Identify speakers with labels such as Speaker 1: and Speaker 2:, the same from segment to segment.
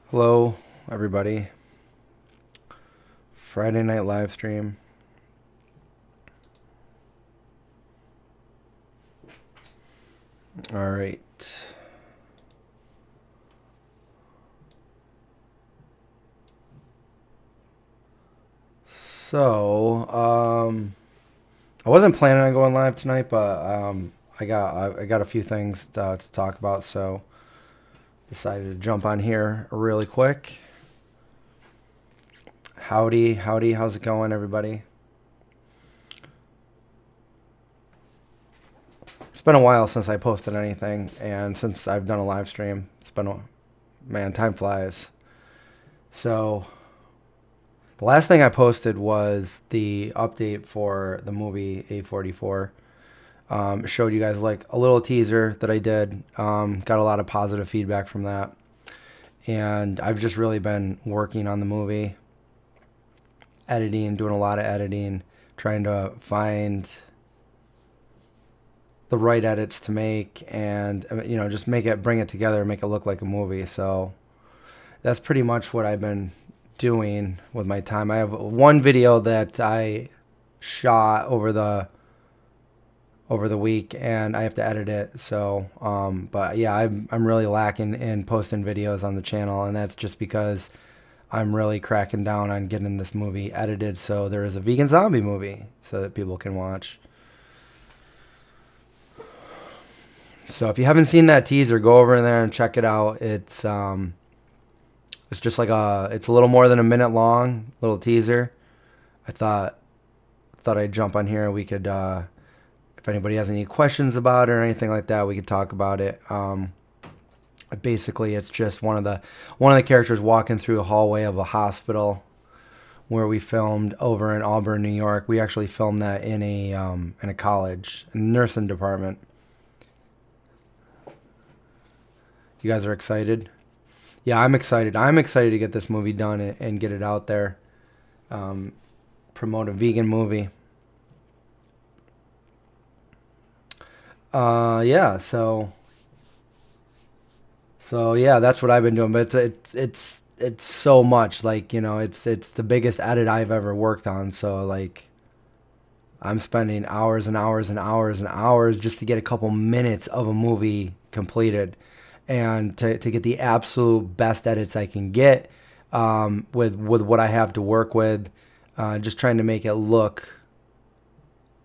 Speaker 1: Hello, everybody. Friday night live stream. All right. So, I wasn't planning on going live tonight, but I got a few things to talk about, so decided to jump on here really quick. Howdy, how's it going, everybody? It's been a while since I posted anything, and since I've done a live stream, it's been man, time flies. So, the last thing I posted was the update for the movie A44. Showed you guys like a little teaser that I did. Got a lot of positive feedback from that. And I've just really been working on the movie, editing, doing a lot of editing, trying to find the right edits to make and, just bring it together, make it look like a movie. So that's pretty much what I've been doing with my time. I have one video that I shot over the week, and I have to edit it. So, but yeah, I'm really lacking in posting videos on the channel, and that's just because I'm really cracking down on getting this movie edited so there is a vegan zombie movie so that people can watch. So if you haven't seen that teaser, go over in there and check it out. It's just like it's a little more than a minute long, little teaser. I thought I'd jump on here and we could, if anybody has any questions about it or anything like that, we could talk about it. Basically, it's just one of the characters walking through a hallway of a hospital where we filmed over in Auburn, New York. We actually filmed that in a college, in the nursing department. You guys are excited? Yeah, I'm excited. I'm excited to get this movie done and get it out there. Promote a vegan movie. Yeah, so yeah, that's what I've been doing. But it's so much. Like, it's the biggest edit I've ever worked on. So like, I'm spending hours and hours and hours and hours just to get a couple minutes of a movie completed, and to get the absolute best edits I can get, with what I have to work with, just trying to make it look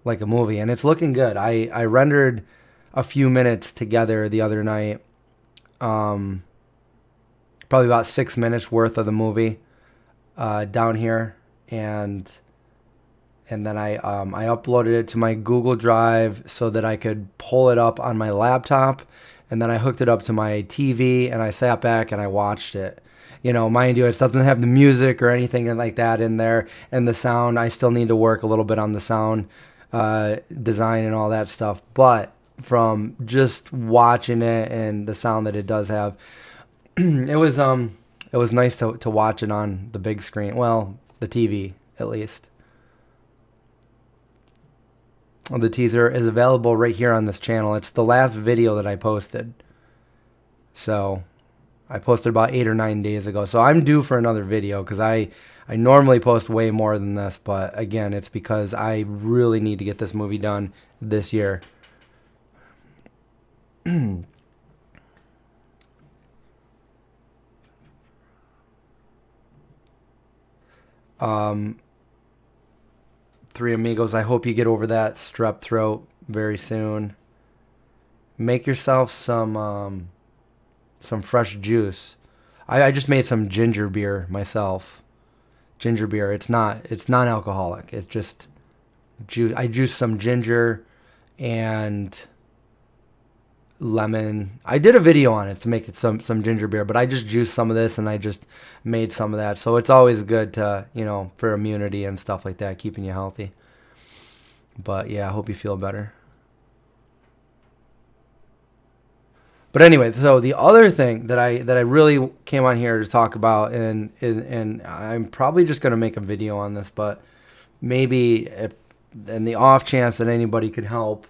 Speaker 1: like a movie, and it's looking good. I rendered a few minutes together the other night, probably about 6 minutes worth of the movie, down here, and then I uploaded it to my Google Drive so that I could pull it up on my laptop, and then I hooked it up to my TV, and I sat back and I watched it. Mind you, it doesn't have the music or anything like that in there, and the sound, I still need to work a little bit on the sound design and all that stuff. But from just watching it and the sound that it does have, it was nice to watch it on the big screen. Well, the TV at least. The teaser is available right here on this channel. It's the last video that I posted. So I posted about 8 or 9 days ago. So I'm due for another video because I normally post way more than this. But again, it's because I really need to get this movie done this year. 3 amigos, I hope you get over that strep throat very soon. Make yourself some fresh juice. I just made some ginger beer myself. Ginger beer. It's non-alcoholic. It's just juice. I juiced some ginger and lemon. I did a video on it to make it some ginger beer, but I just juiced some of this and I just made some of that. So it's always good to, for immunity and stuff like that, keeping you healthy. But yeah, I hope you feel better. But anyway, so the other thing that I really came on here to talk about, and I'm probably just going to make a video on this, but maybe if in the off chance that anybody could help,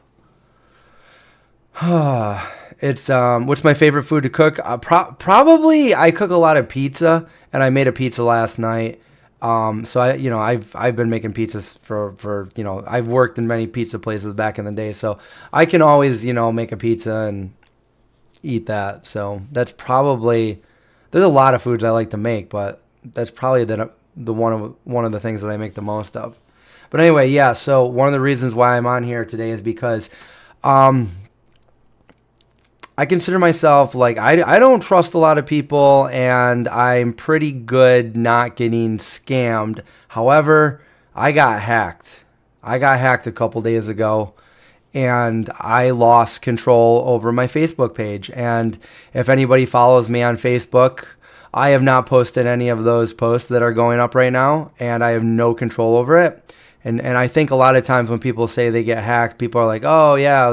Speaker 1: It's what's my favorite food to cook? Probably I cook a lot of pizza, and I made a pizza last night. So I've been making pizzas for I've worked in many pizza places back in the day, so I can always make a pizza and eat that. So that's probably, there's a lot of foods I like to make, but that's probably the one of the things that I make the most of. But anyway, yeah. So one of the reasons why I'm on here today is because I consider myself like I don't trust a lot of people, and I'm pretty good not getting scammed. However, I got hacked. I got hacked a couple days ago, and I lost control over my Facebook page. And if anybody follows me on Facebook, I have not posted any of those posts that are going up right now, and I have no control over it. And I think a lot of times when people say they get hacked, people are like, oh yeah,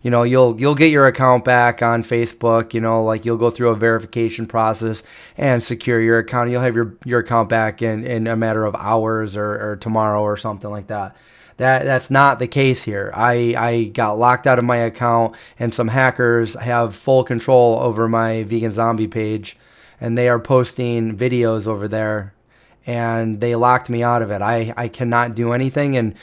Speaker 1: you'll get your account back on Facebook, like you'll go through a verification process and secure your account. You'll have your account back in a matter of hours or tomorrow or something like that. That's not the case here. I got locked out of my account, and some hackers have full control over my Vegan Zombie page, and they are posting videos over there, and they locked me out of it. I cannot do anything, and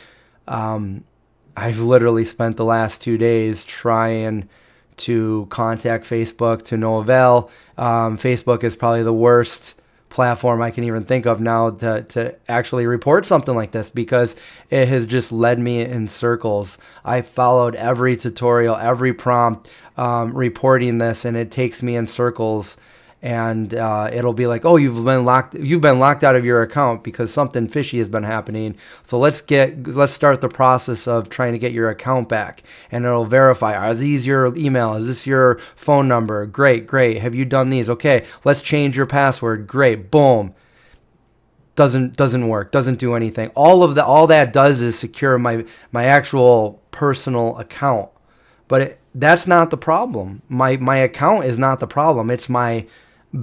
Speaker 1: I've literally spent the last 2 days trying to contact Facebook to no avail. Facebook is probably the worst platform I can even think of now to actually report something like this, because it has just led me in circles. I followed every tutorial, every prompt reporting this, and it takes me in circles. And it'll be like, oh, you've been locked out of your account because something fishy has been happening. So let's start the process of trying to get your account back. And it'll verify, are these your email? Is this your phone number? Great. Have you done these? Okay, let's change your password. Great. Boom. Doesn't work. Doesn't do anything. All that does is secure my actual personal account. But that's not the problem. My account is not the problem. It's my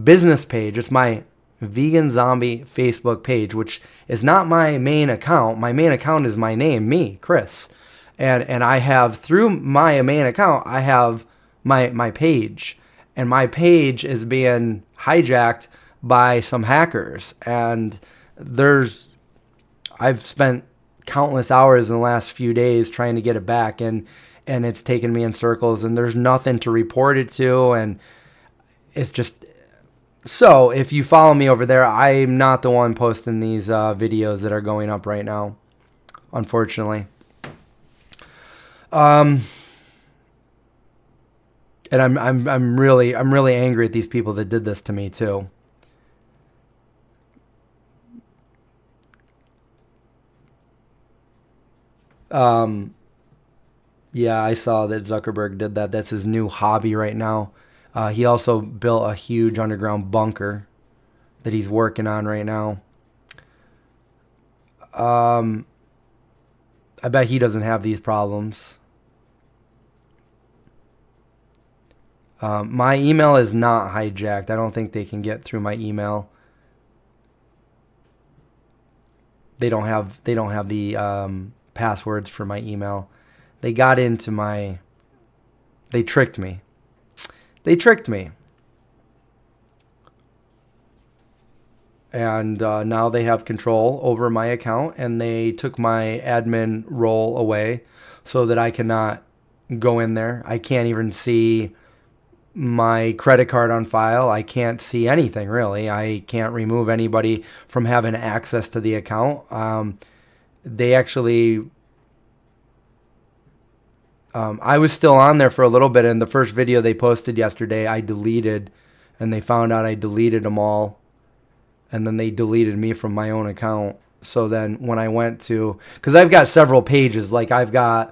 Speaker 1: business page. It's my Vegan Zombie Facebook page, which is not my main account. My main account is my name, me, Chris. And I have, through my main account, I have my page. And my page is being hijacked by some hackers. And I've spent countless hours in the last few days trying to get it back, and it's taken me in circles, and there's nothing to report it to, and it's just... So, if you follow me over there, I'm not the one posting these videos that are going up right now, unfortunately. And I'm really angry at these people that did this to me too. Yeah, I saw that Zuckerberg did that. That's his new hobby right now. He also built a huge underground bunker that he's working on right now. I bet he doesn't have these problems. My email is not hijacked. I don't think they can get through my email. They don't have the passwords for my email. They got into my... They tricked me. And now they have control over my account, and they took my admin role away so that I cannot go in there. I can't even see my credit card on file. I can't see anything, really. I can't remove anybody from having access to the account. They actually... I was still on there for a little bit, and the first video they posted yesterday, I deleted, and they found out I deleted them all, and then they deleted me from my own account. So then when I went to... Because I've got several pages. Like, I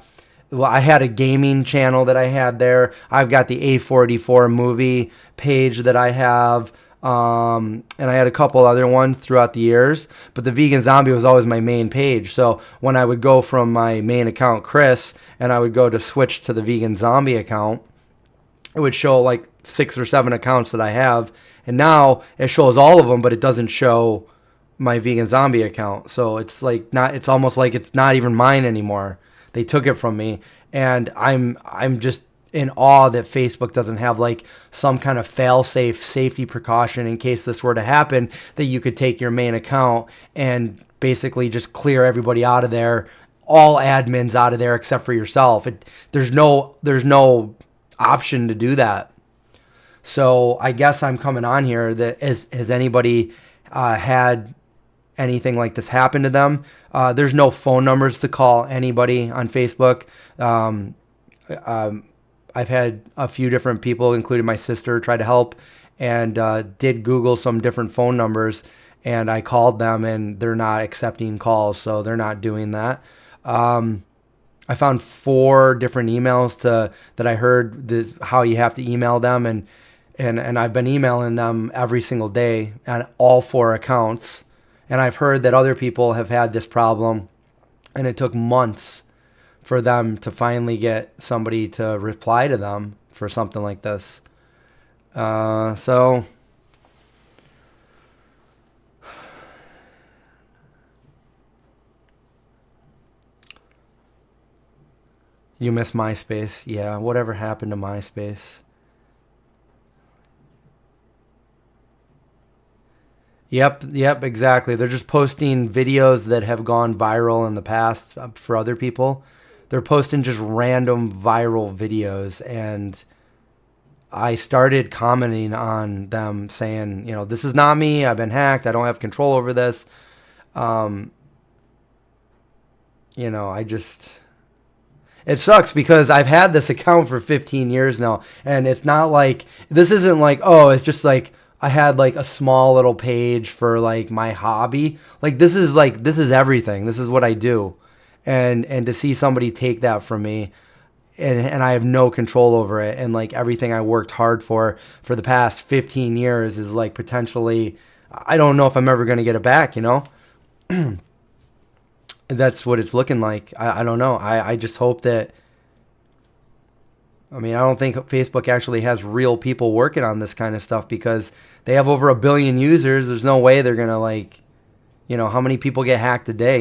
Speaker 1: had a gaming channel that I had there. I've got the A44 movie page that I have. And I had a couple other ones throughout the years, but the Vegan Zombie was always my main page. So when I would go from my main account, Chris, and I would go to switch to the Vegan Zombie account, it would show like 6 or 7 accounts that I have. And now it shows all of them, but it doesn't show my Vegan Zombie account. So it's almost like it's not even mine anymore. They took it from me, and I'm just in awe that Facebook doesn't have like some kind of fail-safe safety precaution in case this were to happen, that you could take your main account and basically just clear everybody out of there, all admins out of there except for yourself. There's no option to do that. So I guess I'm coming on here. That has anybody had anything like this happen to them? There's no phone numbers to call anybody on Facebook. I've had a few different people, including my sister, try to help, and did Google some different phone numbers, and I called them, and they're not accepting calls, so they're not doing that. I found 4 different emails that I heard this, how you have to email them, and I've been emailing them every single day on all 4 accounts, and I've heard that other people have had this problem, and it took months for them to finally get somebody to reply to them for something like this. So you miss MySpace. Yeah, whatever happened to MySpace? Yep, exactly. They're just posting videos that have gone viral in the past for other people. They're posting just random viral videos, and I started commenting on them saying, this is not me. I've been hacked. I don't have control over this. Um, I just, it sucks because I've had this account for 15 years now, and it's not like, this isn't like, oh, it's just like I had like a small little page for like my hobby. This is everything. This is what I do. And to see somebody take that from me, and I have no control over it, and like everything I worked hard for the past 15 years is like potentially, I don't know if I'm ever going to get it back, That's what it's looking like. I don't know. I just hope that, I don't think Facebook actually has real people working on this kind of stuff, because they have over 1 billion users. There's no way they're going to how many people get hacked a day,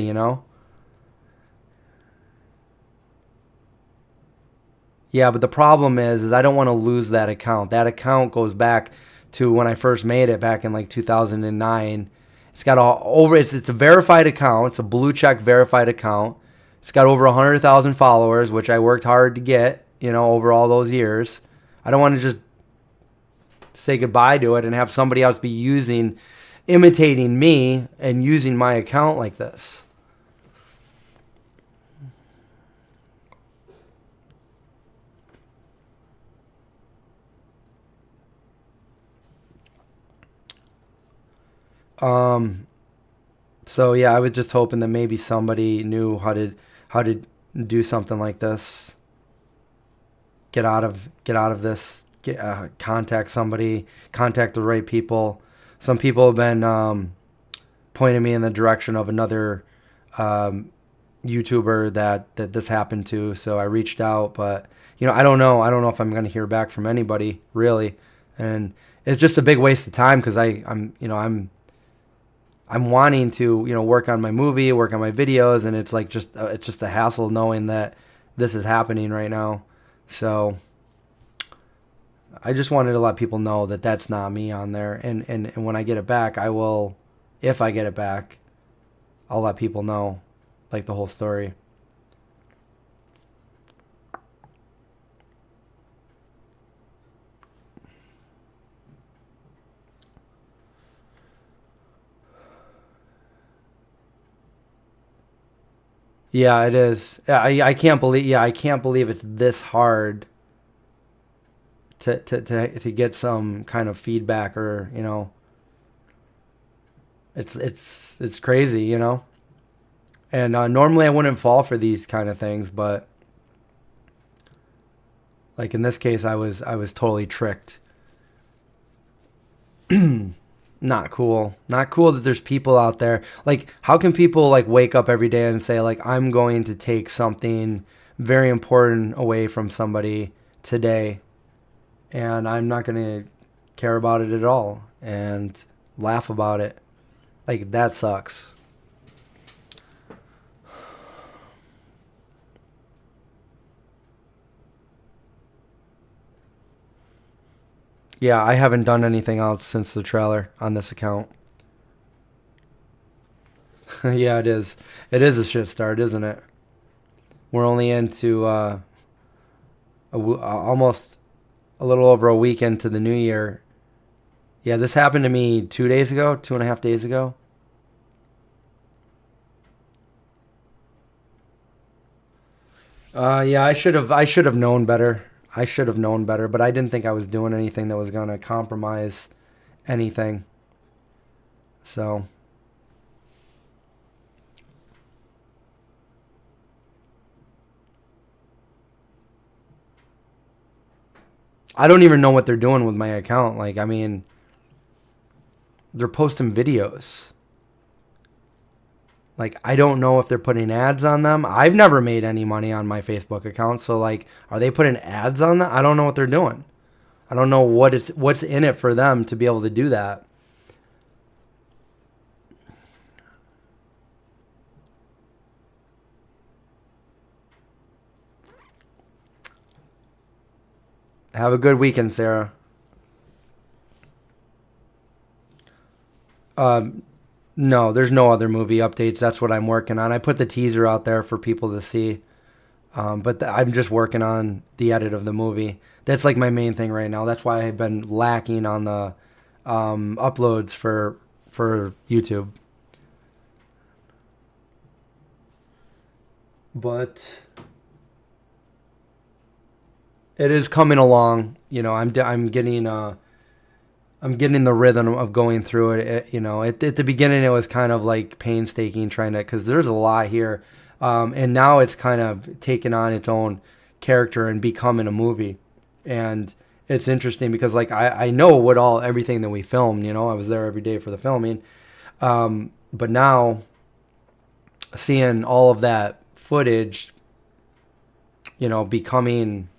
Speaker 1: Yeah, but the problem is I don't want to lose that account. That account goes back to when I first made it back in like 2009. It's got it's a verified account. It's a blue check verified account. It's got over 100,000 followers, which I worked hard to get, over all those years. I don't want to just say goodbye to it and have somebody else be imitating me and using my account like this. So yeah, I was just hoping that maybe somebody knew how to do something like this. Get out of this. Contact somebody. Contact the right people. Some people have been pointing me in the direction of another YouTuber that this happened to. So I reached out, but I don't know. I don't know if I'm going to hear back from anybody really, and it's just a big waste of time because I'm wanting to, work on my movie, work on my videos, and it's like it's just a hassle knowing that this is happening right now. So I just wanted to let people know that that's not me on there, and when I get it back, I will, if I get it back, I'll let people know, like the whole story. Yeah, it is. I can't believe. Yeah, I can't believe it's this hard to get some kind of feedback, or it's crazy. And normally I wouldn't fall for these kind of things, but like in this case, I was totally tricked. Not cool. Not cool that there's people out there. Like, how can people like wake up every day and say like, I'm going to take something very important away from somebody today, and I'm not going to care about it at all and laugh about it. Like, that sucks. Yeah, I haven't done anything else since the trailer on this account. Yeah, it is. It is a shit start, isn't it? We're only into almost a little over a week into the new year. Yeah, this happened to me 2 days ago, 2.5 days ago. Yeah, I should have known better. I should have known better, but I didn't think I was doing anything that was gonna compromise anything. So I don't even know what they're doing with my account. Like, I mean, they're posting videos. Like, I don't know if they're putting ads on them. I've never made any money on my Facebook account, so like, are they putting ads on that? I don't know what they're doing. I don't know what's in it for them to be able to do that. Have a good weekend, Sarah. Um, no, there's no other movie updates. That's what I'm working on. I put the teaser out there for people to see. But I'm just working on the edit of the movie. That's like my main thing right now. That's why I've been lacking on the uploads for YouTube. But it is coming along. I'm getting the rhythm of going through it. At the beginning it was kind of like painstaking trying to, because there's a lot here, and now it's kind of taken on its own character and becoming a movie, and it's interesting because like I know what everything that we filmed. I was there every day for the filming, but now seeing all of that footage, becoming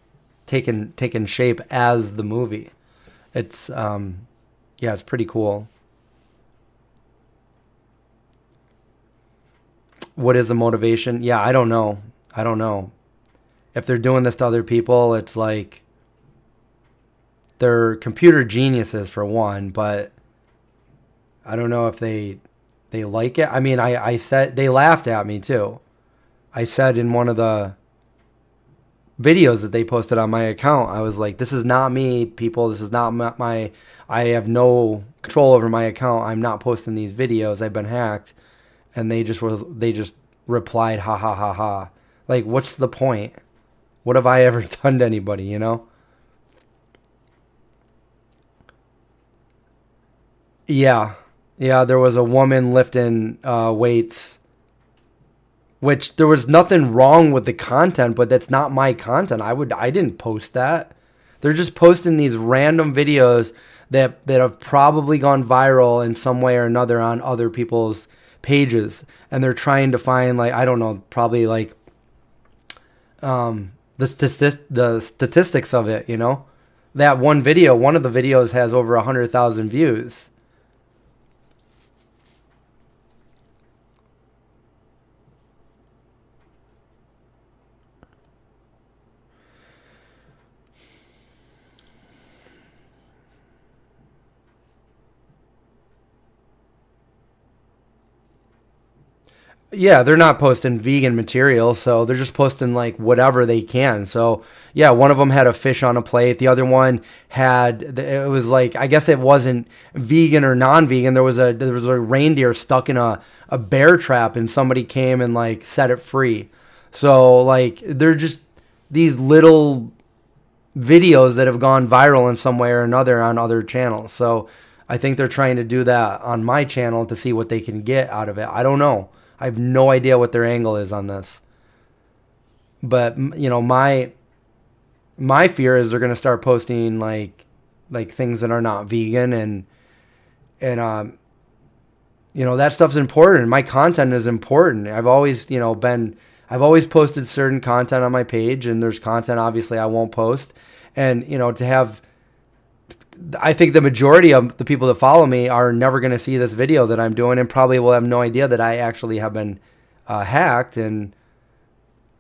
Speaker 1: taking shape as the movie. It's yeah, it's pretty cool. What is the motivation? Yeah, I don't know. I don't know. If they're doing this to other people, it's like they're computer geniuses for one, but I don't know if they like it. I mean, I said they laughed at me too. I said in one of the videos that they posted on my account, I was like, this is not me, people. This is not my I have no control over my account. I'm not posting these videos. I've been hacked. And they just replied, ha ha ha ha. Like, what's the point? What have I ever done to anybody? Yeah. Yeah, there was a woman lifting weights, which there was nothing wrong with the content, but that's not my content. I didn't post that. They're just posting these random videos that have probably gone viral in some way or another on other people's pages, and they're trying to find, like, I don't know, probably like the statistics of it. That one video, one of the videos has over 100,000 views. Yeah, they're not posting vegan material, so they're just posting like whatever they can. So yeah, one of them had a fish on a plate. The other one it was like, I guess it wasn't vegan or non-vegan. There was a reindeer stuck in a bear trap, and somebody came and like set it free. So like they're just these little videos that have gone viral in some way or another on other channels. So I think they're trying to do that on my channel to see what they can get out of it. I don't know. I have no idea what their angle is on this. But my fear is they're going to start posting like things that are not vegan, and that stuff's important. My content is important. I've always posted certain content on my page, and there's content obviously I won't post. And I think the majority of the people that follow me are never going to see this video that I'm doing, and probably will have no idea that I actually have been hacked. And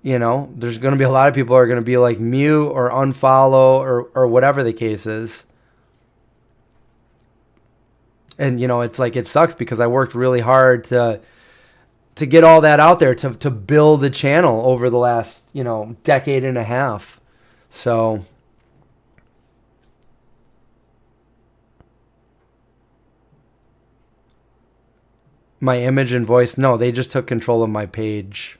Speaker 1: there's going to be a lot of people who are going to be like mute or unfollow or whatever the case is. And, you know, it's like, it sucks because I worked really hard to get all that out there, to build the channel over the last, you know, decade and a half. So my image and voice, no, they just took control of my page.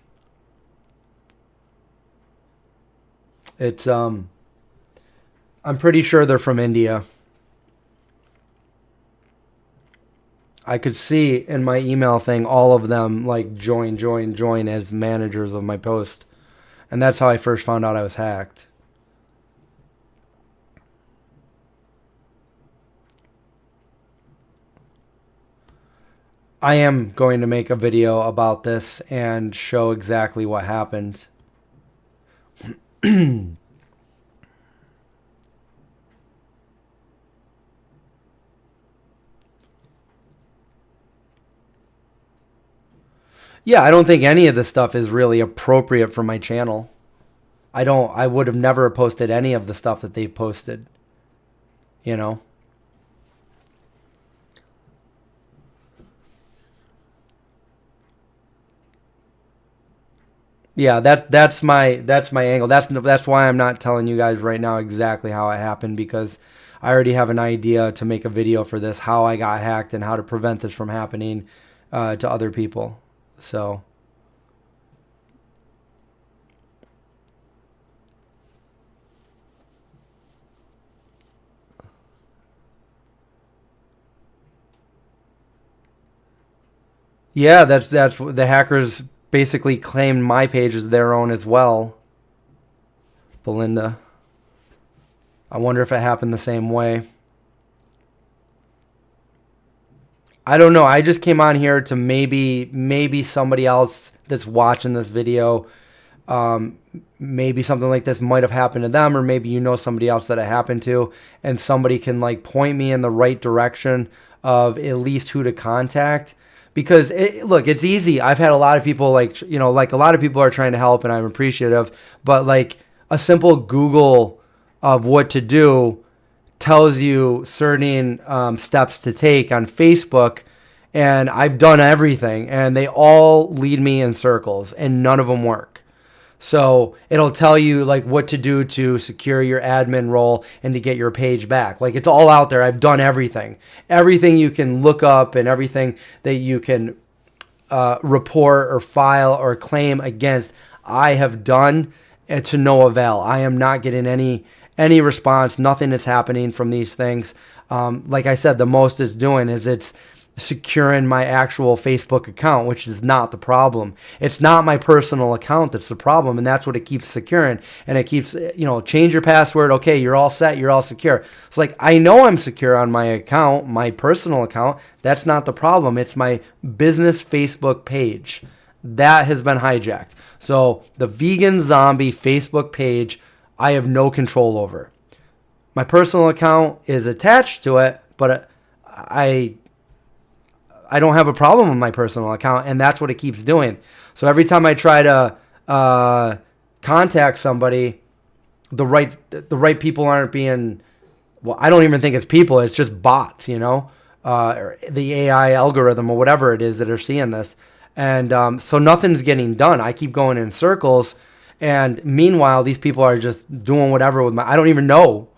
Speaker 1: It's I'm pretty sure they're from India. I could see in my email thing all of them like join as managers of my post. And that's how I first found out I was hacked. I am going to make a video about this and show exactly what happened. Yeah, I don't think any of this stuff is really appropriate for my channel. I would have never posted any of the stuff that they've posted, you know? Yeah, that's my angle. That's why I'm not telling you guys right now exactly how it happened, because I already have an idea to make a video for this, how I got hacked and how to prevent this from happening to other people. So yeah, that's the hackers basically claimed my page as their own as well. Belinda, I wonder if it happened the same way. I don't know. I just came on here to maybe somebody else that's watching this video, um, maybe something like this might have happened to them, or maybe you know somebody else that it happened to, and somebody can like point me in the right direction of at least who to contact. Because look, it's easy. I've had a lot of people like, you know, like a lot of people are trying to help, and I'm appreciative. But like a simple Google of what to do tells you certain steps to take on Facebook, and I've done everything, and they all lead me in circles, and none of them work. So it'll tell you like what to do to secure your admin role and to get your page back. Like it's all out there. I've done everything you can look up, and everything that you can report or file or claim against, I have done, to no avail. I am not getting any response. Nothing is happening from these things. Like I said, the most it's doing is it's securing my actual Facebook account, which is not the problem. It's not my personal account that's the problem, and that's what it keeps securing. And it keeps, you know, change your password. Okay, you're all set. You're all secure. It's like, I know I'm secure on my account, my personal account. That's not the problem. It's my business Facebook page that has been hijacked. So the Vegan Zombie Facebook page, I have no control over. My personal account is attached to it, but I don't have a problem with my personal account, and that's what it keeps doing. So every time I try to contact somebody, the right people aren't being. Well, I don't even think it's people; it's just bots, you know, the AI algorithm or whatever it is that are seeing this, and so nothing's getting done. I keep going in circles, and meanwhile, these people are just doing whatever with my. I don't even know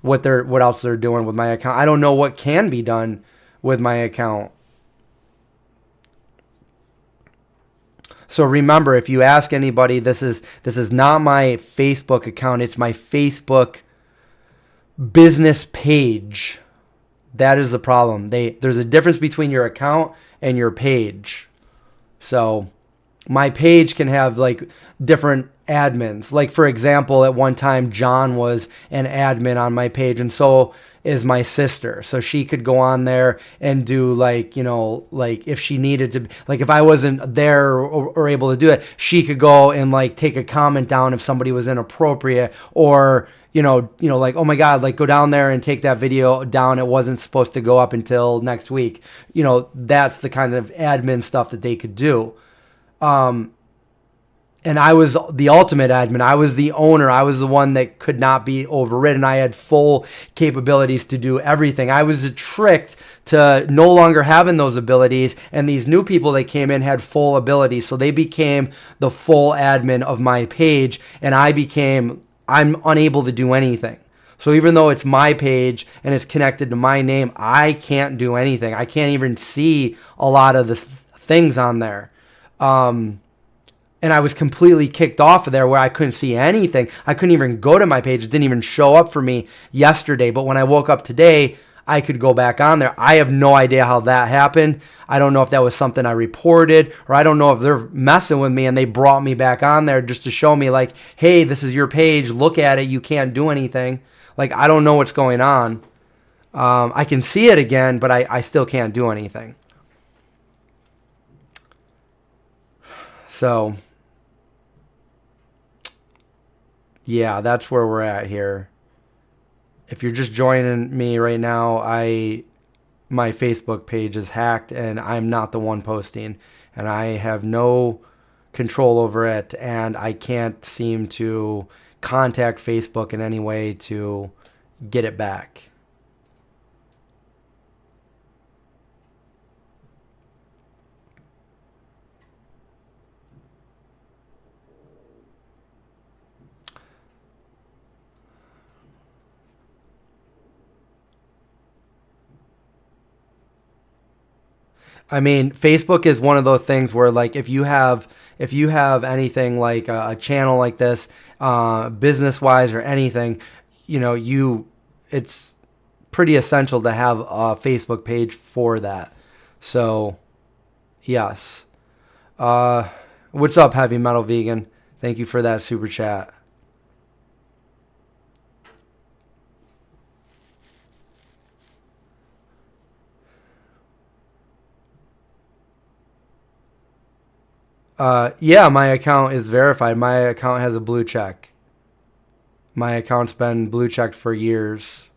Speaker 1: what else they're doing with my account. I don't know what can be done with my account. So remember, if you ask anybody, this is not my Facebook account. It's my Facebook business page. That is the problem. There's a difference between your account and your page. So my page can have like different admins. Like for example, at one time John was an admin on my page, and so is my sister. So she could go on there and do like, you know, like if she needed to, like if I wasn't there or able to do it, she could go and like take a comment down if somebody was inappropriate, or you know, like, oh my God, like go down there and take that video down. It wasn't supposed to go up until next week. You know, that's the kind of admin stuff that they could do. And I was the ultimate admin. I was the owner. I was the one that could not be overridden. I had full capabilities to do everything. I was tricked to no longer having those abilities. And these new people that came in had full abilities. So they became the full admin of my page. And I'm unable to do anything. So even though it's my page and it's connected to my name, I can't do anything. I can't even see a lot of the things on there. And I was completely kicked off of there where I couldn't see anything. I couldn't even go to my page. It didn't even show up for me yesterday. But when I woke up today, I could go back on there. I have no idea how that happened. I don't know if that was something I reported, or I don't know if they're messing with me and they brought me back on there just to show me like, hey, this is your page. Look at it. You can't do anything. Like, I don't know what's going on. I can see it again, but I still can't do anything. So yeah, that's where we're at here. If you're just joining me right now, my Facebook page is hacked and I'm not the one posting, and I have no control over it, and I can't seem to contact Facebook in any way to get it back. I mean, Facebook is one of those things where, like, if you have anything like a channel like this, business wise or anything, it's pretty essential to have a Facebook page for that. So, yes. What's up, Heavy Metal Vegan? Thank you for that super chat. Yeah, my account is verified. My account has a blue check. My account's been blue checked for years.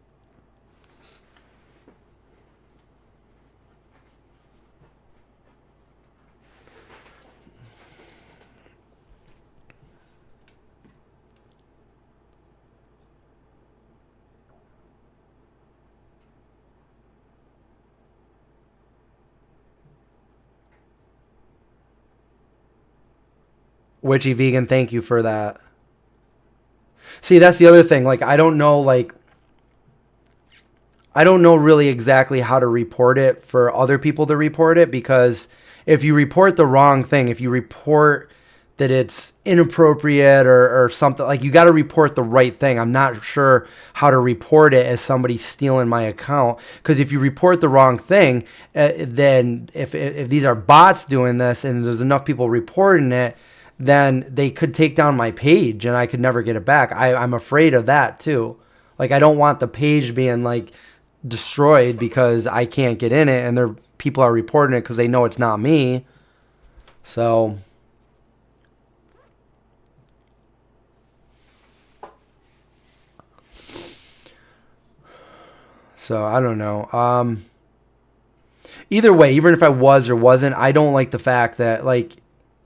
Speaker 1: Witchy Vegan, thank you for that. See, that's the other thing. Like, I don't know really exactly how to report it for other people to report it, because if you report the wrong thing, if you report that it's inappropriate or something, like, you got to report the right thing. I'm not sure how to report it as somebody stealing my account, because if you report the wrong thing, then if these are bots doing this and there's enough people reporting it, then they could take down my page and I could never get it back. I'm afraid of that too. Like, I don't want the page being like destroyed because I can't get in it and people are reporting it because they know it's not me. So I don't know. Either way, even if I was or wasn't, I don't like the fact that, like,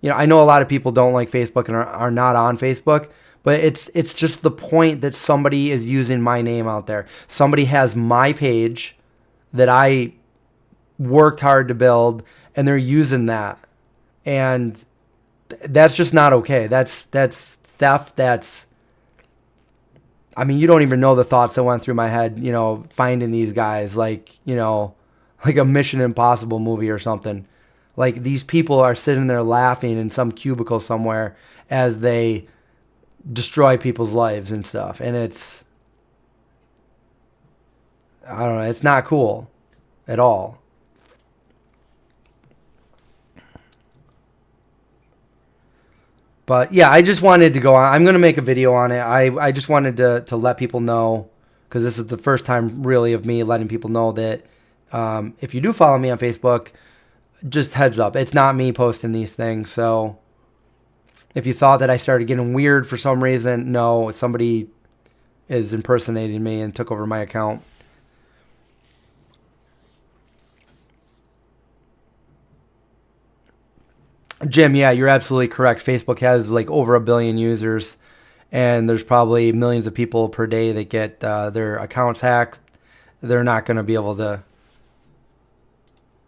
Speaker 1: I know a lot of people don't like Facebook and are not on Facebook, but it's just the point that somebody is using my name out there. Somebody has my page that I worked hard to build, and they're using that. And that's just not okay. That's theft. I mean, you don't even know the thoughts that went through my head, finding these guys, like a Mission Impossible movie or something. Like, these people are sitting there laughing in some cubicle somewhere as they destroy people's lives and stuff. And I don't know, it's not cool at all. But yeah, I just wanted to go on. I'm going to make a video on it. I just wanted to let people know, because this is the first time really of me letting people know that if you do follow me on Facebook, just heads up, it's not me posting these things. So if you thought that I started getting weird for some reason, no, somebody is impersonating me and took over my account. Jim, yeah, you're absolutely correct. Facebook has like over 1 billion users, and there's probably millions of people per day that get their accounts hacked. They're not going to be able to.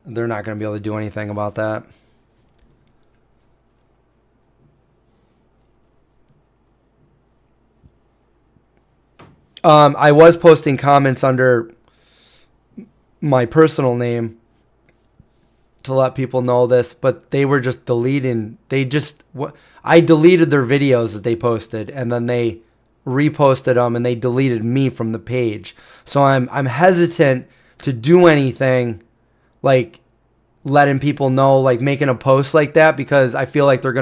Speaker 1: They're not going to be able to do anything about that. I was posting comments under my personal name to let people know this, but they were just deleting. I deleted their videos that they posted, and then they reposted them, and they deleted me from the page. So I'm hesitant to do anything like letting people know, like making a post like that, because I feel like they're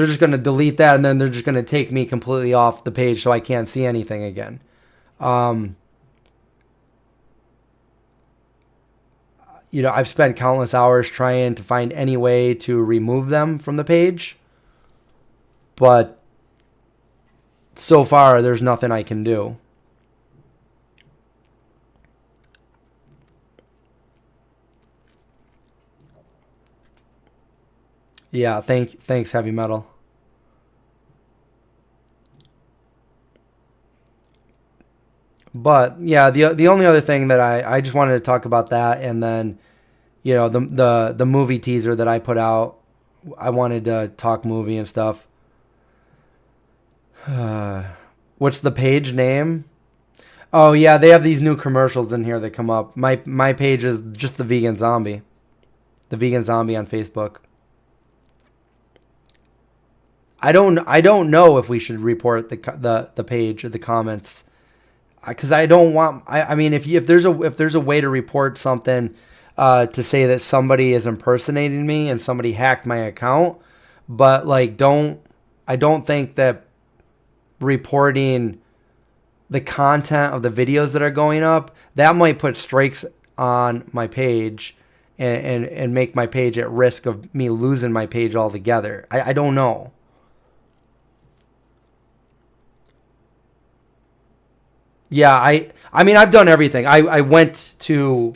Speaker 1: just gonna delete that, and then they're just gonna take me completely off the page, so I can't see anything again. Um, I've spent countless hours trying to find any way to remove them from the page, but so far there's nothing I can do. Yeah, thanks, heavy metal. But yeah, the only other thing that I just wanted to talk about that, and then the movie teaser that I put out. I wanted to talk movie and stuff. What's the page name? Oh yeah, they have these new commercials in here that come up. My page is just the vegan zombie, on Facebook. I don't know if we should report the page or the comments, because I don't want. I mean, if there's a way to report something, to say that somebody is impersonating me and somebody hacked my account, but like I don't think that reporting the content of the videos that are going up, that might put strikes on my page, and make my page at risk of me losing my page altogether. I don't know. Yeah, I mean, I've done everything. I went to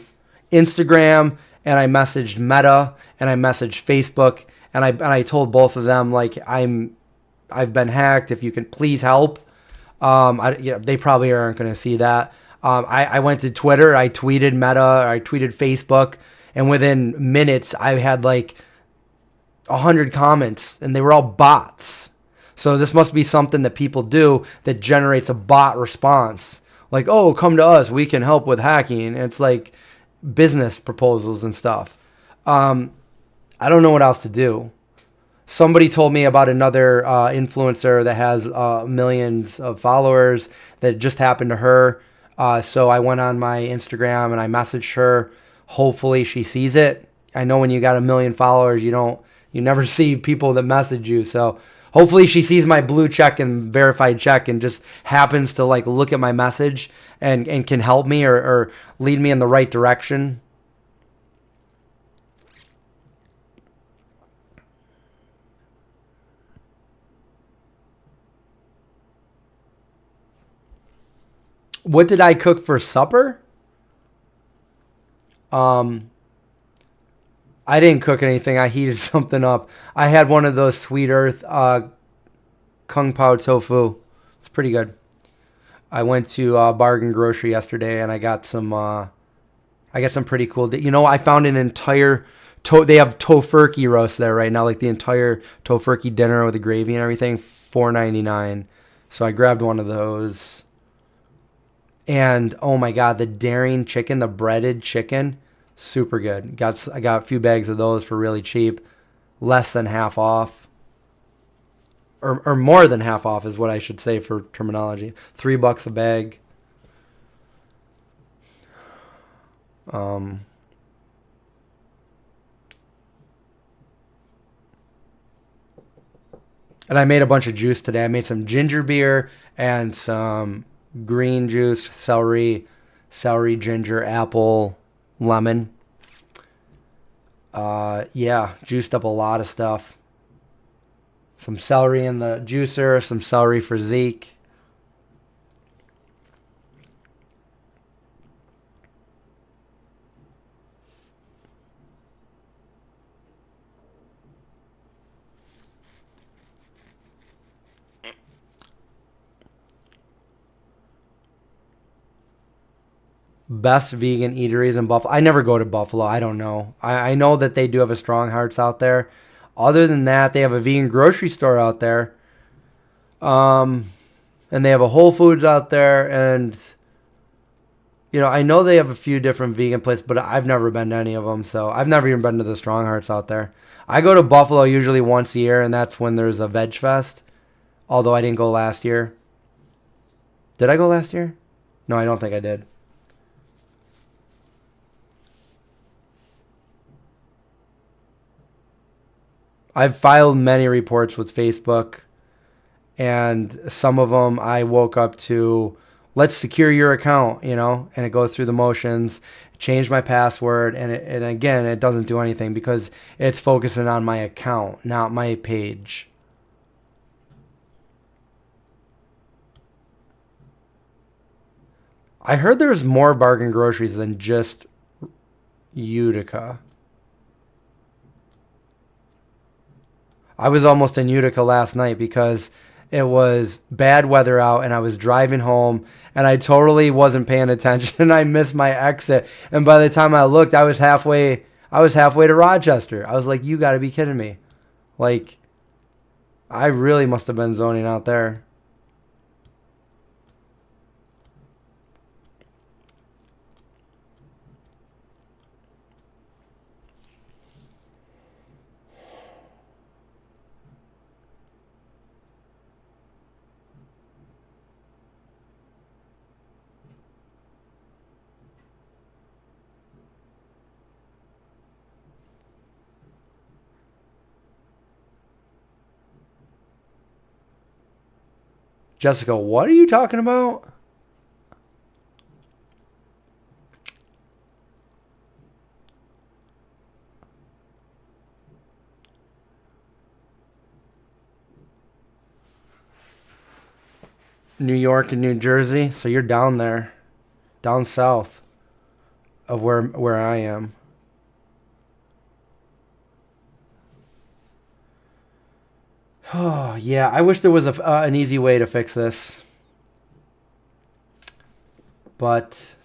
Speaker 1: Instagram, and I messaged Meta, and I messaged Facebook, and I told both of them, like, I've been hacked. If you can please help. They probably aren't going to see that. I went to Twitter. I tweeted Meta. I tweeted Facebook, and within minutes, I had like 100 comments, and they were all bots. So this must be something that people do that generates a bot response. Like, oh, come to us. We can help with hacking. And it's like business proposals and stuff. Um, I don't know what else to do. Somebody told me about another influencer that has millions of followers that just happened to her. So I went on my Instagram and I messaged her. Hopefully she sees it. I know when you got 1 million followers, you never see people that message you. So hopefully she sees my blue check and verified check and just happens to like look at my message and can help me, or lead me in the right direction. What did I cook for supper? Um, I didn't cook anything. I heated something up. I had one of those Sweet Earth Kung Pao tofu. It's pretty good. I went to Bargain Grocery yesterday, and I got some pretty cool. I found an entire. They have tofurkey roast there right now, like the entire tofurkey dinner with the gravy and everything, $4.99. So I grabbed one of those. And oh my god, the daring chicken, the breaded chicken, super good. I got a few bags of those for really cheap, less than half off, or more than half off is what I should say for terminology. $3 a bag. Um, and I made a bunch of juice today. I made some ginger beer and some green juice, celery, ginger, apple, lemon. Yeah, juiced up a lot of stuff. Some celery in the juicer, some celery for Zeke. best vegan eateries in Buffalo. I never go to Buffalo. I don't know. I know that they do have a Strong Hearts out there. Other than that, they have a vegan grocery store out there. And they have a Whole Foods out there. And, I know they have a few different vegan places, but I've never been to any of them. So I've never even been to the Strong Hearts out there. I go to Buffalo usually once a year, and that's when there's a Veg Fest. Although I didn't go last year. Did I go last year? No, I don't think I did. I've filed many reports with Facebook, and some of them I woke up to, let's secure your account, and it goes through the motions, change my password, and again, it doesn't do anything because it's focusing on my account, not my page. I heard there's more bargain groceries than just Utica. I was almost in Utica last night because it was bad weather out and I was driving home and I totally wasn't paying attention. I missed my exit. And by the time I looked, I was halfway to Rochester. I was like, you got to be kidding me. Like, I really must have been zoning out there. Jessica, what are you talking about? New York and New Jersey? So you're down there, down south of where I am. Oh, yeah, I wish there was an easy way to fix this. But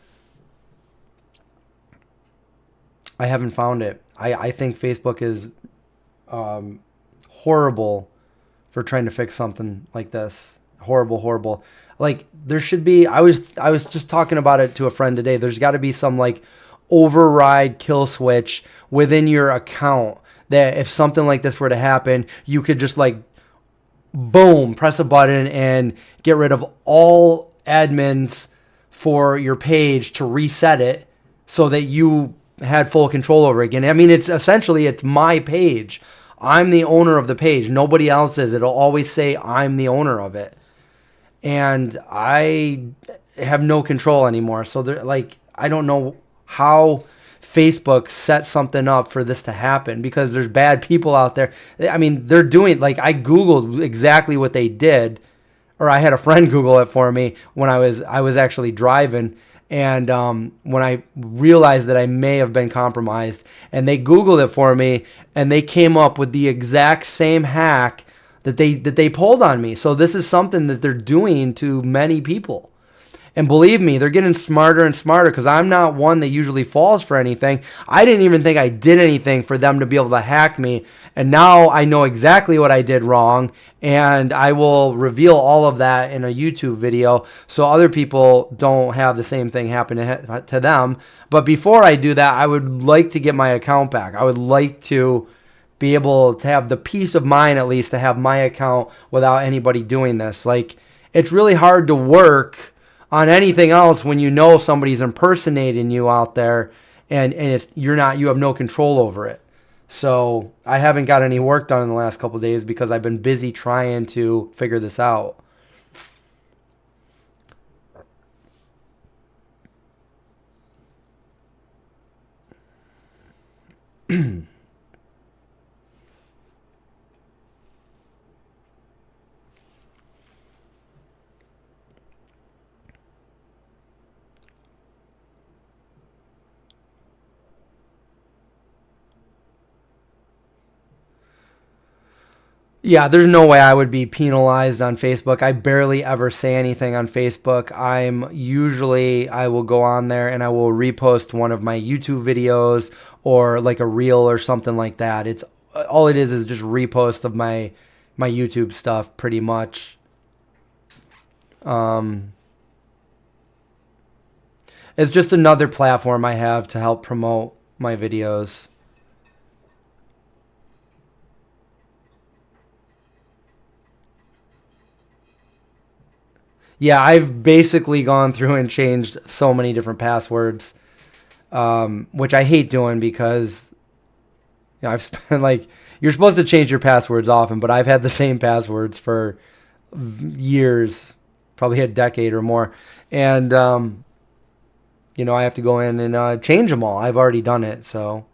Speaker 1: I haven't found it. I think Facebook is horrible for trying to fix something like this. Horrible, horrible. Like, there should be, I was just talking about it to a friend today. There's got to be some like override kill switch within your account that if something like this were to happen, you could just like boom, press a button and get rid of all admins for your page to reset it so that you had full control over it again. I mean, it's my page. I'm the owner of the page. Nobody else is. It'll always say I'm the owner of it. And I have no control anymore. So I don't know how Facebook set something up for this to happen because there's bad people out there. I mean, they're doing, like, I Googled exactly what they did, or I had a friend Google it for me when I was actually driving. And when I realized that I may have been compromised, and they Googled it for me, and they came up with the exact same hack that they pulled on me. So this is something that they're doing to many people. And believe me, they're getting smarter and smarter because I'm not one that usually falls for anything. I didn't even think I did anything for them to be able to hack me. And now I know exactly what I did wrong. And I will reveal all of that in a YouTube video so other people don't have the same thing happen to them. But before I do that, I would like to get my account back. I would like to be able to have the peace of mind, at least, to have my account without anybody doing this. Like, it's really hard to work on anything else when you know somebody's impersonating you out there and you have no control over it. So I haven't got any work done in the last couple of days because I've been busy trying to figure this out. Yeah, there's no way I would be penalized on Facebook. I barely ever say anything on Facebook. I will go on there and I will repost one of my YouTube videos or like a reel or something like that. It's all it is just repost of my YouTube stuff pretty much. It's just another platform I have to help promote my videos. Yeah, I've basically gone through and changed so many different passwords, which I hate doing because I've spent like, you're supposed to change your passwords often, but I've had the same passwords for years, probably a decade or more. And, I have to go in and change them all. I've already done it, so.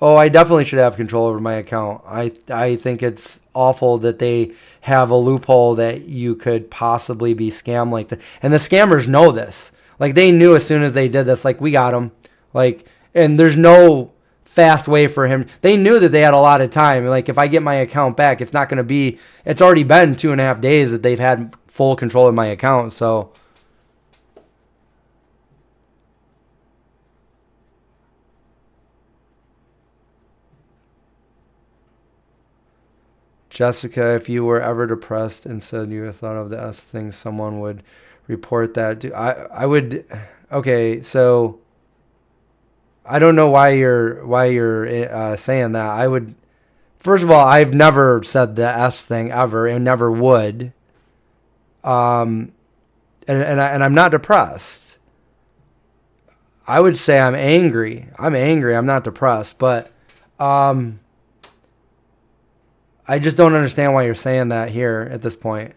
Speaker 1: Oh, I definitely should have control over my account. I think it's awful that they have a loophole that you could possibly be scammed like that. And the scammers know this. Like they knew as soon as they did this, like we got him. Like, and there's no fast way for him. They knew that they had a lot of time. Like if I get my account back, it's not going to be, it's already been 2.5 days that they've had full control of my account. So Jessica, if you were ever depressed and said you thought of the S thing, someone would report that. I would. Okay, so I don't know why you're saying that. I would. First of all, I've never said the S thing ever, and never would. And I'm not depressed. I would say I'm angry. I'm angry. I'm not depressed, but I just don't understand why you're saying that here at this point.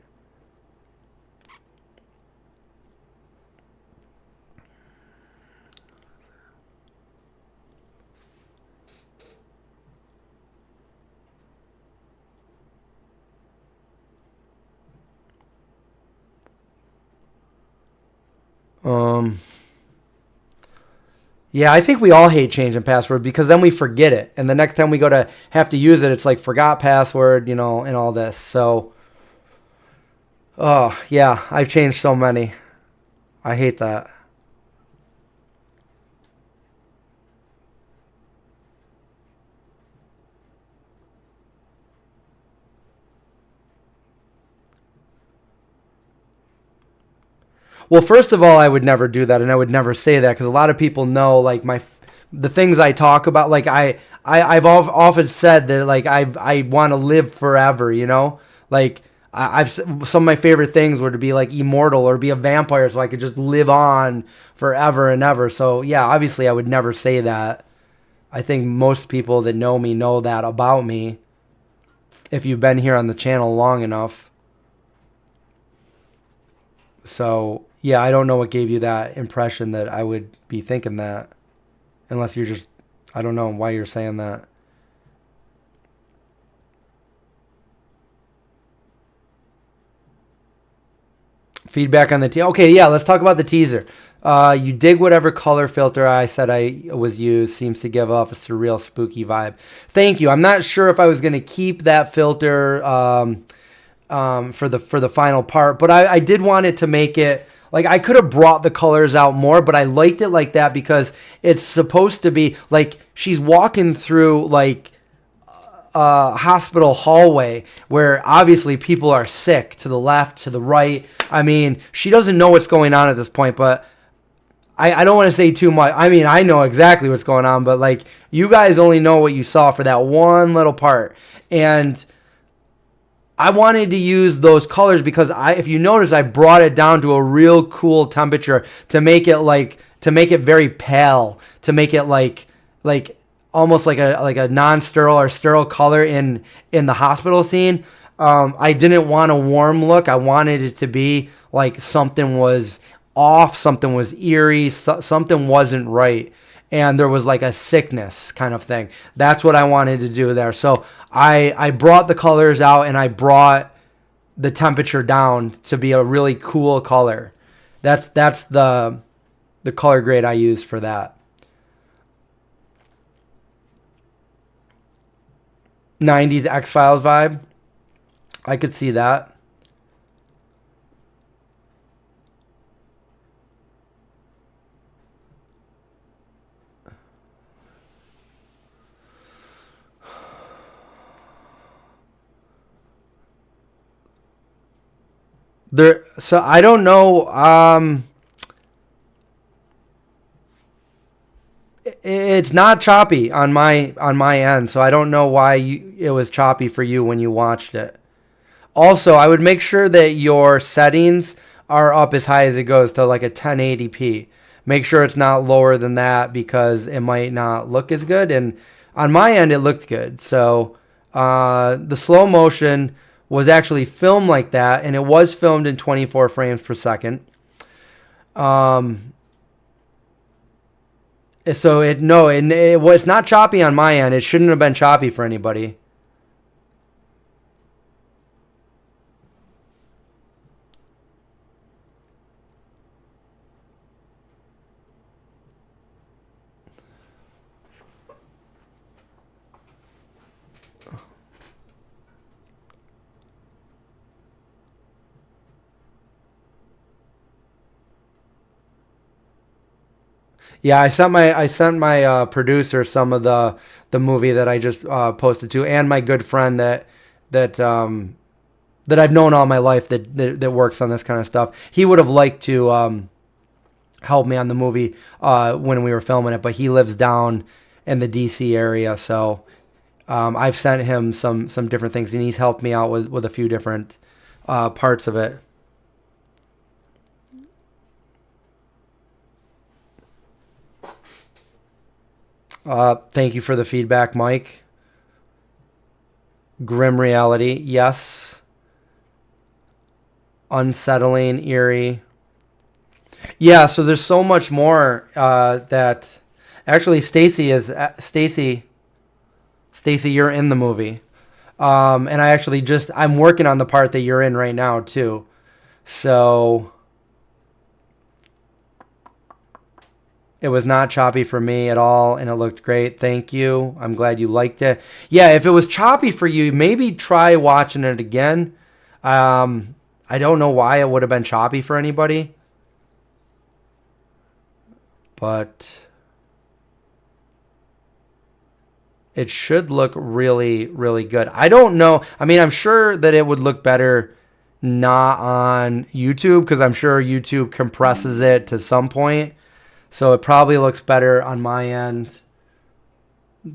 Speaker 1: Yeah, I think we all hate changing password because then we forget it. And the next time we go to have to use it, it's like forgot password, and all this. So, oh, yeah, I've changed so many. I hate that. Well, first of all, I would never do that, and I would never say that because a lot of people know like the things I talk about. Like I've often said that like I want to live forever. Like I've some of my favorite things were to be like immortal or be a vampire, so I could just live on forever and ever. So yeah, obviously I would never say that. I think most people that know me know that about me. If you've been here on the channel long enough. So, yeah, I don't know what gave you that impression that I would be thinking that. Unless you're just, I don't know why you're saying that. Feedback on the teaser. Okay, yeah, let's talk about the teaser. You dig whatever color filter I said I was used. Seems to give off a surreal, spooky vibe. Thank you. I'm not sure if I was going to keep that filter for the final part, but I did want it to make it like I could have brought the colors out more, but I liked it like that because it's supposed to be like she's walking through like a hospital hallway where obviously people are sick to the left, to the right. I mean, she doesn't know what's going on at this point, but I don't want to say too much. I mean, I know exactly what's going on, but like you guys only know what you saw for that one little part. And I wanted to use those colors because if you notice, I brought it down to a real cool temperature to make it very pale, to make it like almost like a non-sterile or sterile color in the hospital scene. I didn't want a warm look. I wanted it to be like something was off, something was eerie, something wasn't right. And there was like a sickness kind of thing. That's what I wanted to do there. So I brought the colors out and I brought the temperature down to be a really cool color. That's the color grade I use for that. 90s X-Files vibe. I could see that. So I don't know. It's not choppy on my end, so I don't know why it was choppy for you when you watched it. Also, I would make sure that your settings are up as high as it goes to like a 1080p. Make sure it's not lower than that because it might not look as good. And on my end, it looked good. So the slow motion was actually filmed like that, and it was filmed in 24 frames per second. So it's not choppy on my end. It shouldn't have been choppy for anybody. Yeah, I sent my producer some of the movie that I just posted to, and my good friend that that I've known all my life that works on this kind of stuff. He would have liked to help me on the movie when we were filming it, but he lives down in the DC area, so I've sent him some different things, and he's helped me out with a few different parts of it. Thank you for the feedback, Mike. Grim reality, yes. Unsettling, eerie. Yeah, so there's so much more that actually Stacy, you're in the movie. And I'm working on the part that you're in right now too. So it was not choppy for me at all, and it looked great. Thank you. I'm glad you liked it. Yeah, if it was choppy for you, maybe try watching it again. I don't know why it would have been choppy for anybody, but it should look really, really good. I don't know. I mean, I'm sure that it would look better not on YouTube because I'm sure YouTube compresses it to some point. So it probably looks better on my end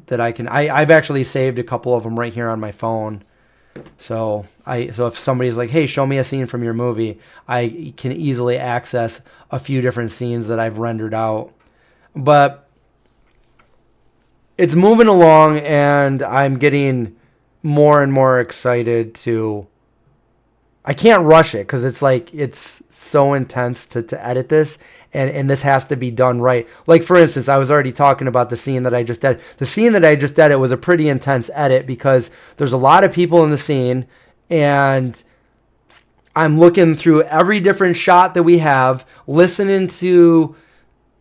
Speaker 1: that I've actually saved a couple of them right here on my phone. So if somebody's like, hey, show me a scene from your movie, I can easily access a few different scenes that I've rendered out. But it's moving along, and I'm getting more and more excited to... I can't rush it because it's so intense to edit this, and this has to be done right. Like, for instance, I was already talking about the scene that I just did. The scene that I just did, it was a pretty intense edit because there's a lot of people in the scene, and I'm looking through every different shot that we have, listening to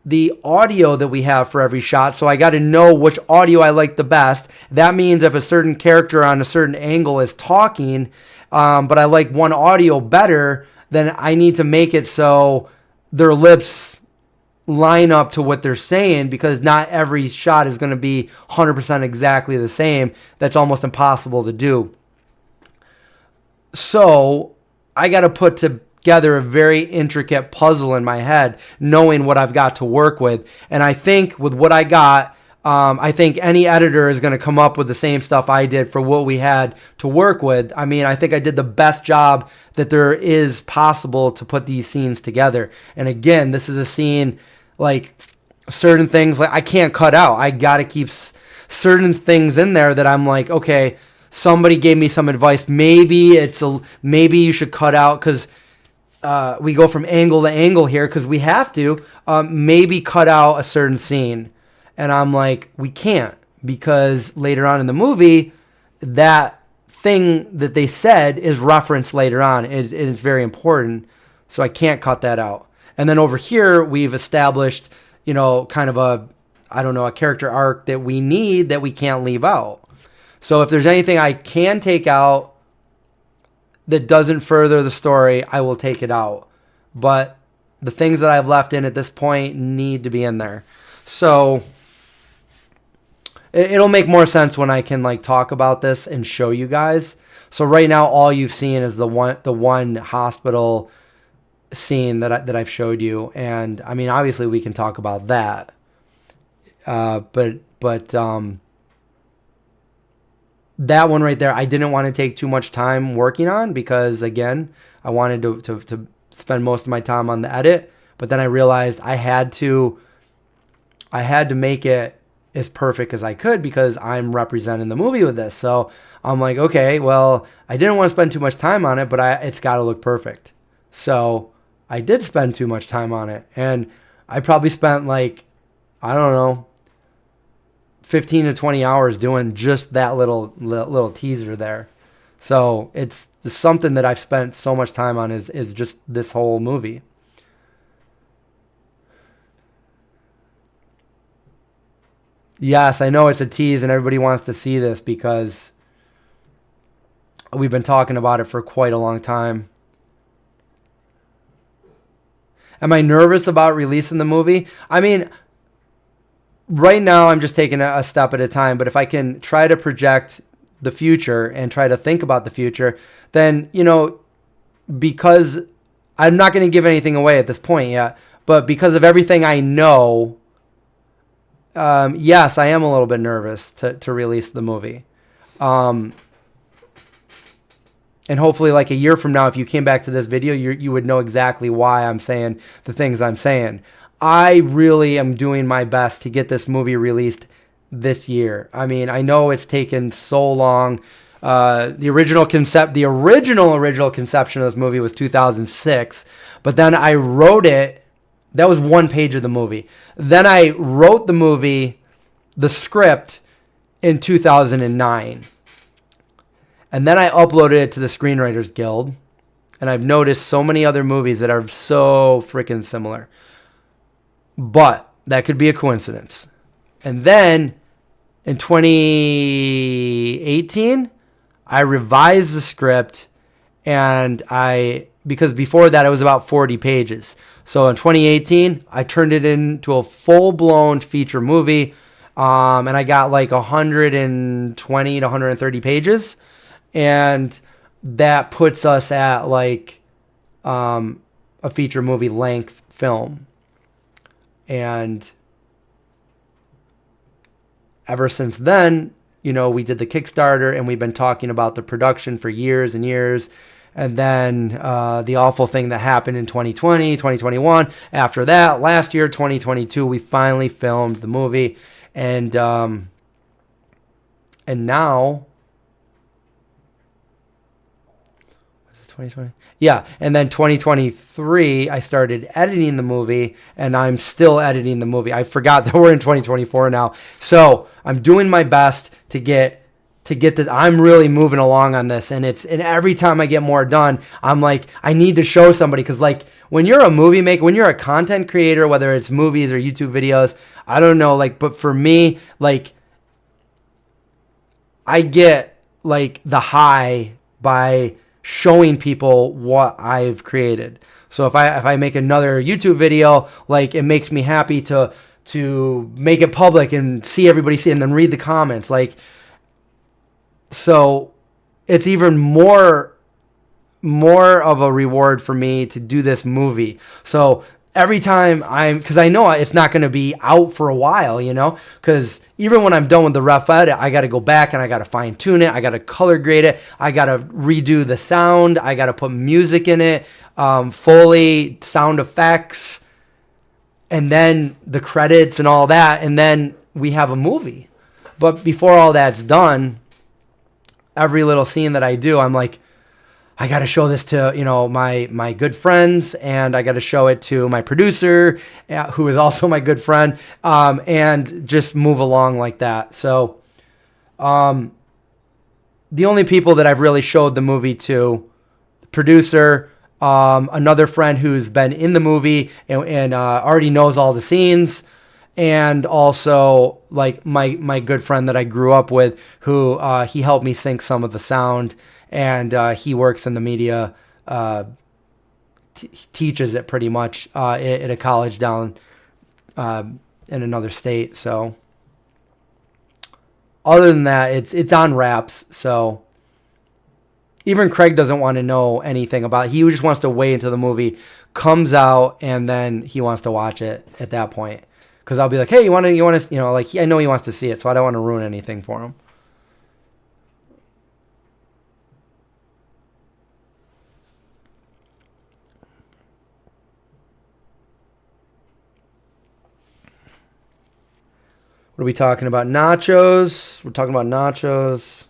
Speaker 1: the audio that we have for every shot, so I got to know which audio I like the best. That means if a certain character on a certain angle is talking, but I like one audio better, then I need to make it so their lips line up to what they're saying, because not every shot is going to be 100% exactly the same. That's almost impossible to do. So I got to put together a very intricate puzzle in my head, knowing what I've got to work with. And I think with what I got, I think any editor is going to come up with the same stuff I did for what we had to work with. I mean, I think I did the best job that there is possible to put these scenes together. And again, this is a scene, like, certain things like I can't cut out. I got to keep certain things in there that I'm like, okay, somebody gave me some advice. Maybe you should cut out because we go from angle to angle here because we have to. Maybe cut out a certain scene. And I'm like, we can't, because later on in the movie, that thing that they said is referenced later on, and it's very important. So I can't cut that out. And then over here, we've established, kind of a character arc that we need that we can't leave out. So if there's anything I can take out that doesn't further the story, I will take it out. But the things that I've left in at this point need to be in there. So it'll make more sense when I can talk about this and show you guys. So right now, all you've seen is the one hospital scene that I've showed you, and I mean, obviously we can talk about that. But that one right there, I didn't want to take too much time working on because, again, I wanted to spend most of my time on the edit. But then I realized I had to make it as perfect as I could because I'm representing the movie with this. So I'm like, okay, well, I didn't want to spend too much time on it, but it's got to look perfect. So I did spend too much time on it, and I probably spent 15 to 20 hours doing just that little teaser there. So it's something that I've spent so much time on is just this whole movie. Yes, I know it's a tease and everybody wants to see this because we've been talking about it for quite a long time. Am I nervous about releasing the movie? I mean, right now I'm just taking a step at a time, but if I can try to project the future and try to think about the future, then, because I'm not going to give anything away at this point yet, but because of everything I know, yes, I am a little bit nervous to release the movie. And hopefully a year from now, if you came back to this video, you would know exactly why I'm saying the things I'm saying. I really am doing my best to get this movie released this year. I mean, I know it's taken so long. The original conception of this movie was 2006, but then I wrote it. That was one page of the movie. Then I wrote the script in 2009. And then I uploaded it to the Screenwriters Guild. And I've noticed so many other movies that are so freaking similar. But that could be a coincidence. And then in 2018, I revised the script. And because before that it was about 40 pages. So in 2018, I turned it into a full-blown feature movie. And I got 120 to 130 pages. And that puts us at a feature movie length film. And ever since then, we did the Kickstarter and we've been talking about the production for years and years. And then the awful thing that happened in 2020, 2021. After that, last year, 2022, we finally filmed the movie. And now... 2020? Yeah, and then 2023, I started editing the movie, and I'm still editing the movie. I forgot that we're in 2024 now. So I'm doing my best to get this. I'm really moving along on this, and every time I get more done, I'm like, I need to show somebody, because when you're a movie maker, when you're a content creator, whether it's movies or YouTube videos, I don't know, but for me, I get the high by showing people what I've created. So if I make another YouTube video, it makes me happy to make it public and see everybody see it and then read the comments. So it's even more of a reward for me to do this movie. So every time because I know it's not going to be out for a while, because even when I'm done with the rough edit, I got to go back and I got to fine tune it. I got to color grade it. I got to redo the sound. I got to put music in it, Foley, sound effects, and then the credits and all that. And then we have a movie. But before all that's done, every little scene that I do, I'm like, I got to show this to, my good friends, and I got to show it to my producer, who is also my good friend, and just move along like that. So, the only people that I've really showed the movie to, the producer, another friend who's been in the movie and already knows all the scenes, and also like my good friend that I grew up with, who he helped me sync some of the sound, and he works in the media, teaches it pretty much at a college down in another state. So other than that, it's on wraps. So even Craig doesn't want to know anything about it. He just wants to wait until the movie comes out, and then he wants to watch it at that point. Because I'll be like, hey, you want to, like, I know he wants to see it, so I don't want to ruin anything for him. What are we talking about? Nachos. We're talking about nachos.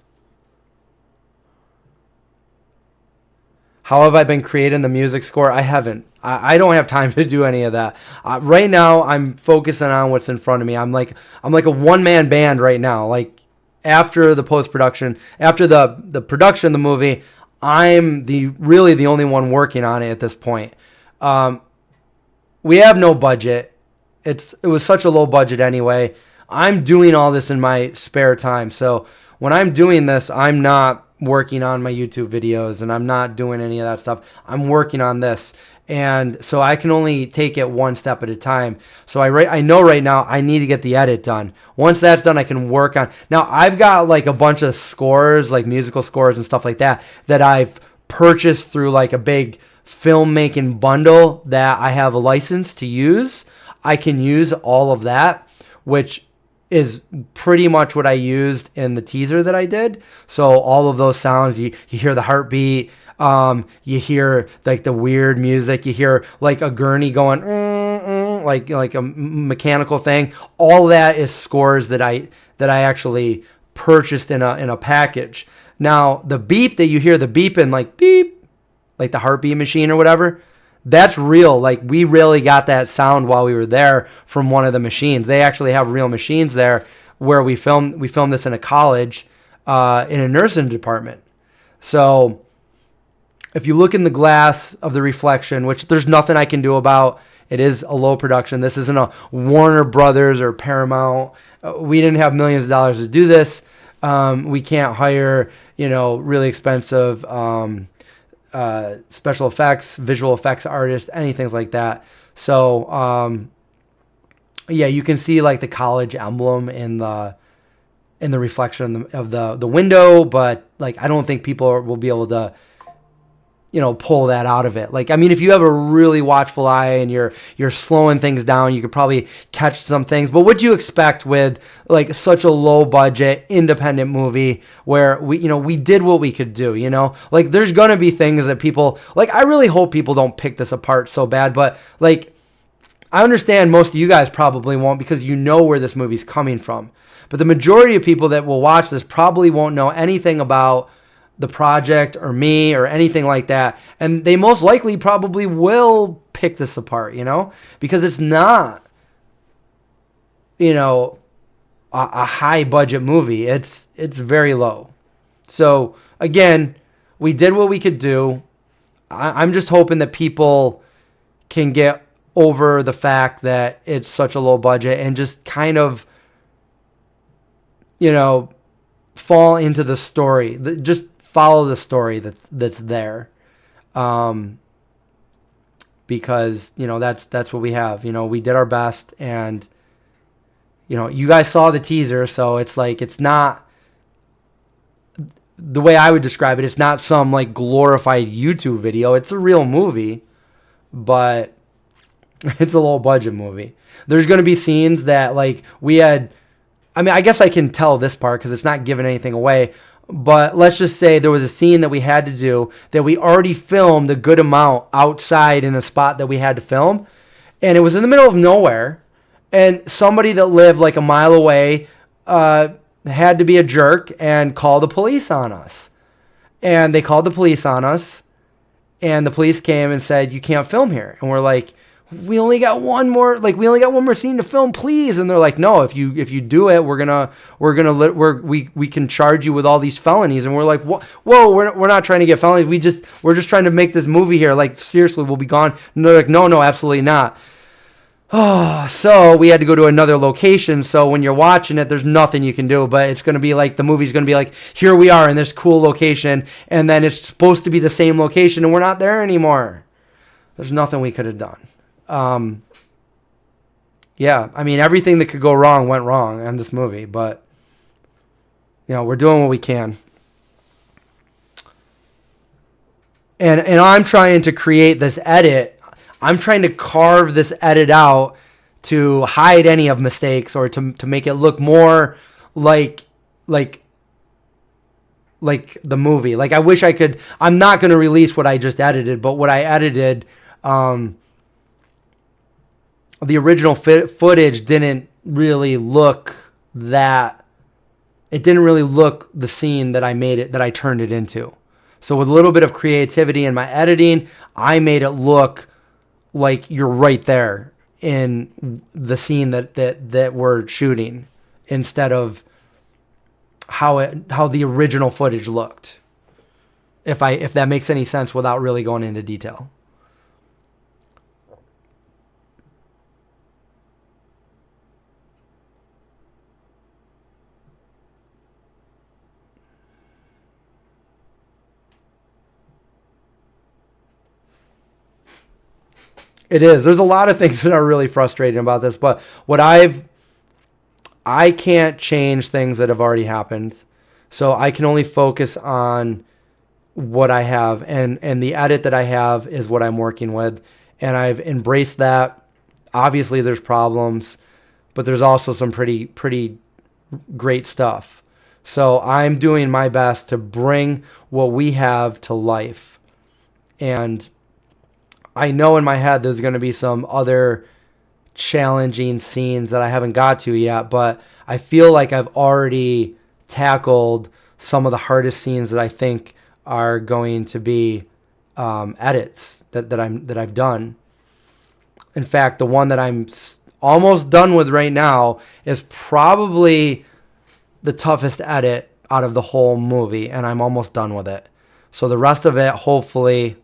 Speaker 1: How have I been creating the music score? I haven't. I don't have time to do any of that. Right now, I'm focusing on what's in front of me. I'm like a one-man band right now. Like after the post-production, after the production of the movie, I'm really the only one working on it at this point. We have no budget. It was such a low budget anyway. I'm doing all this in my spare time. So when I'm doing this, I'm not working on my YouTube videos, and I'm not doing any of that stuff. I'm working on this. And so I can only take it one step at a time. So I know right now I need to get the edit done. Once that's done, I can work on. Now I've got like a bunch of scores, like musical scores and stuff like that I've purchased through like a big filmmaking bundle that I have a license to use. I can use all of that, which is pretty much what I used in the teaser that I did. So all of those sounds, you hear the heartbeat, you hear like the weird music, you hear like a gurney going, like a mechanical thing. All that is scores that I actually purchased in a package. Now the beep that you hear, the beeping, like beep, like the heartbeat machine or whatever, that's real. Like we really got that sound while we were there from one of the machines. They actually have real machines there where we filmed this in a college, in a nursing department. So if you look in the glass of the reflection, which there's nothing I can do about, it is a low production. This isn't a Warner Brothers or Paramount. We didn't have millions of dollars to do this. We can't hire, really expensive, special effects, visual effects artists, anything like that. So, yeah, you can see like the college emblem in the reflection of the window, but like I don't think people will be able to, pull that out of it. Like, I mean, if you have a really watchful eye and you're slowing things down, you could probably catch some things. But what do you expect with like such a low budget independent movie where we did what we could do, Like there's going to be things that people, like I really hope people don't pick this apart so bad, but like I understand most of you guys probably won't because you know where this movie's coming from. But the majority of people that will watch this probably won't know anything about the project or me or anything like that. And they most likely probably will pick this apart, because it's not, a high budget movie. It's very low. So again, we did what we could do. I'm just hoping that people can get over the fact that it's such a low budget and just kind of, fall into the story. Just follow the story that's there, because that's what we have. We did our best, and you guys saw the teaser, so it's like it's not the way I would describe it. It's not some like glorified YouTube video. It's a real movie, but it's a low budget movie. There's going to be scenes that like we had. I mean, I guess I can tell this part because it's not giving anything away. But let's just say there was a scene that we had to do that we already filmed a good amount outside in a spot that we had to film. And it was in the middle of nowhere. And somebody that lived like a mile away had to be a jerk and call the police on us. And they called the police on us. And the police came and said, you can't film here. And we're like, we only got one more scene to film, please. And they're like, no, if you do it, we can charge you with all these felonies. And we're like, whoa, we're not trying to get felonies. We're just trying to make this movie here. Like, seriously, we'll be gone. And they're like, no, absolutely not. Oh, so we had to go to another location. So when you're watching it, there's nothing you can do, but it's going to be like, the movie's going to be like, here we are in this cool location. And then it's supposed to be the same location and we're not there anymore. There's nothing we could have done. Yeah, I mean, everything that could go wrong went wrong in this movie, but we're doing what we can. And I'm trying to create this edit. I'm trying to carve this edit out to hide any of mistakes or to make it look more like the movie. Like, I wish I could. I'm not going to release what I just edited, but what I edited, the original footage didn't really look that. It didn't really look the scene that I turned it into. So with a little bit of creativity in my editing, I made it look like you're right there in the scene that we're shooting, instead of how the original footage looked. If that makes any sense without really going into detail. It is. There's a lot of things that are really frustrating about this, but I can't change things that have already happened. So I can only focus on what I have, and the edit that I have is what I'm working with, and I've embraced that. Obviously there's problems, but there's also some pretty great stuff. So I'm doing my best to bring what we have to life. And I know in my head there's going to be some other challenging scenes that I haven't got to yet, but I feel like I've already tackled some of the hardest scenes that I think are going to be edits that I've done. In fact, the one that I'm almost done with right now is probably the toughest edit out of the whole movie, and I'm almost done with it. So the rest of it, hopefully,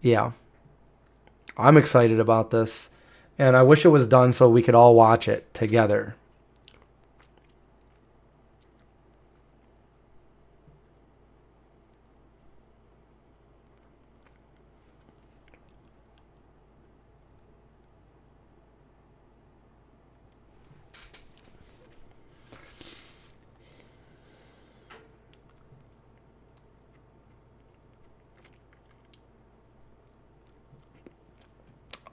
Speaker 1: yeah, I'm excited about this, and I wish it was done so we could all watch it together.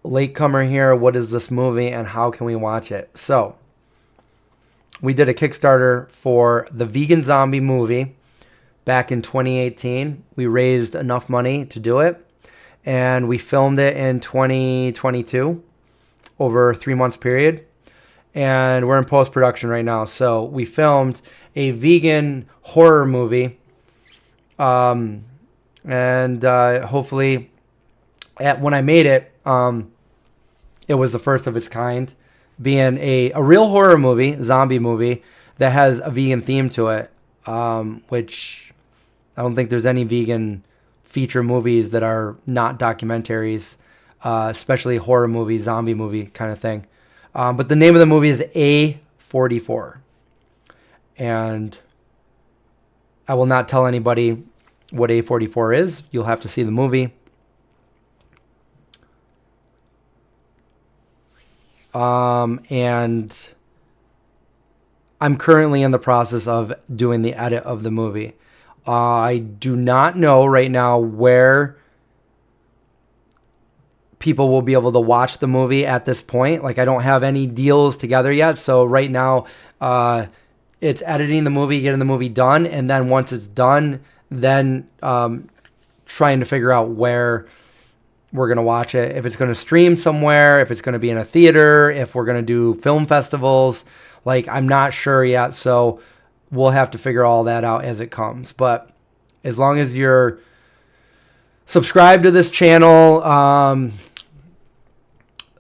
Speaker 1: Latecomer here, what is this movie and how can we watch it? So, we did a Kickstarter for the Vegan Zombie movie back in 2018. We raised enough money to do it, and we filmed it in 2022 over a 3 months period, and we're in post-production right now. So we filmed a vegan horror movie, and hopefully when I made it, it was the first of its kind, being a real horror movie, zombie movie, that has a vegan theme to it, which I don't think there's any vegan feature movies that are not documentaries, especially horror movie, zombie movie kind of thing. But the name of the movie is A44. And I will not tell anybody what A44 is. You'll have to see the movie. And I'm currently in the process of doing the edit of the movie. I do not know right now where people will be able to watch the movie at this point. Like, I don't have any deals together yet. So right now, it's editing the movie, getting the movie done. And then once it's done, then trying to figure out where we're going to watch it. If it's going to stream somewhere, if it's going to be in a theater, if we're going to do film festivals. Like, I'm not sure yet. So we'll have to figure all that out as it comes. But as long as you're Subscribe to this channel.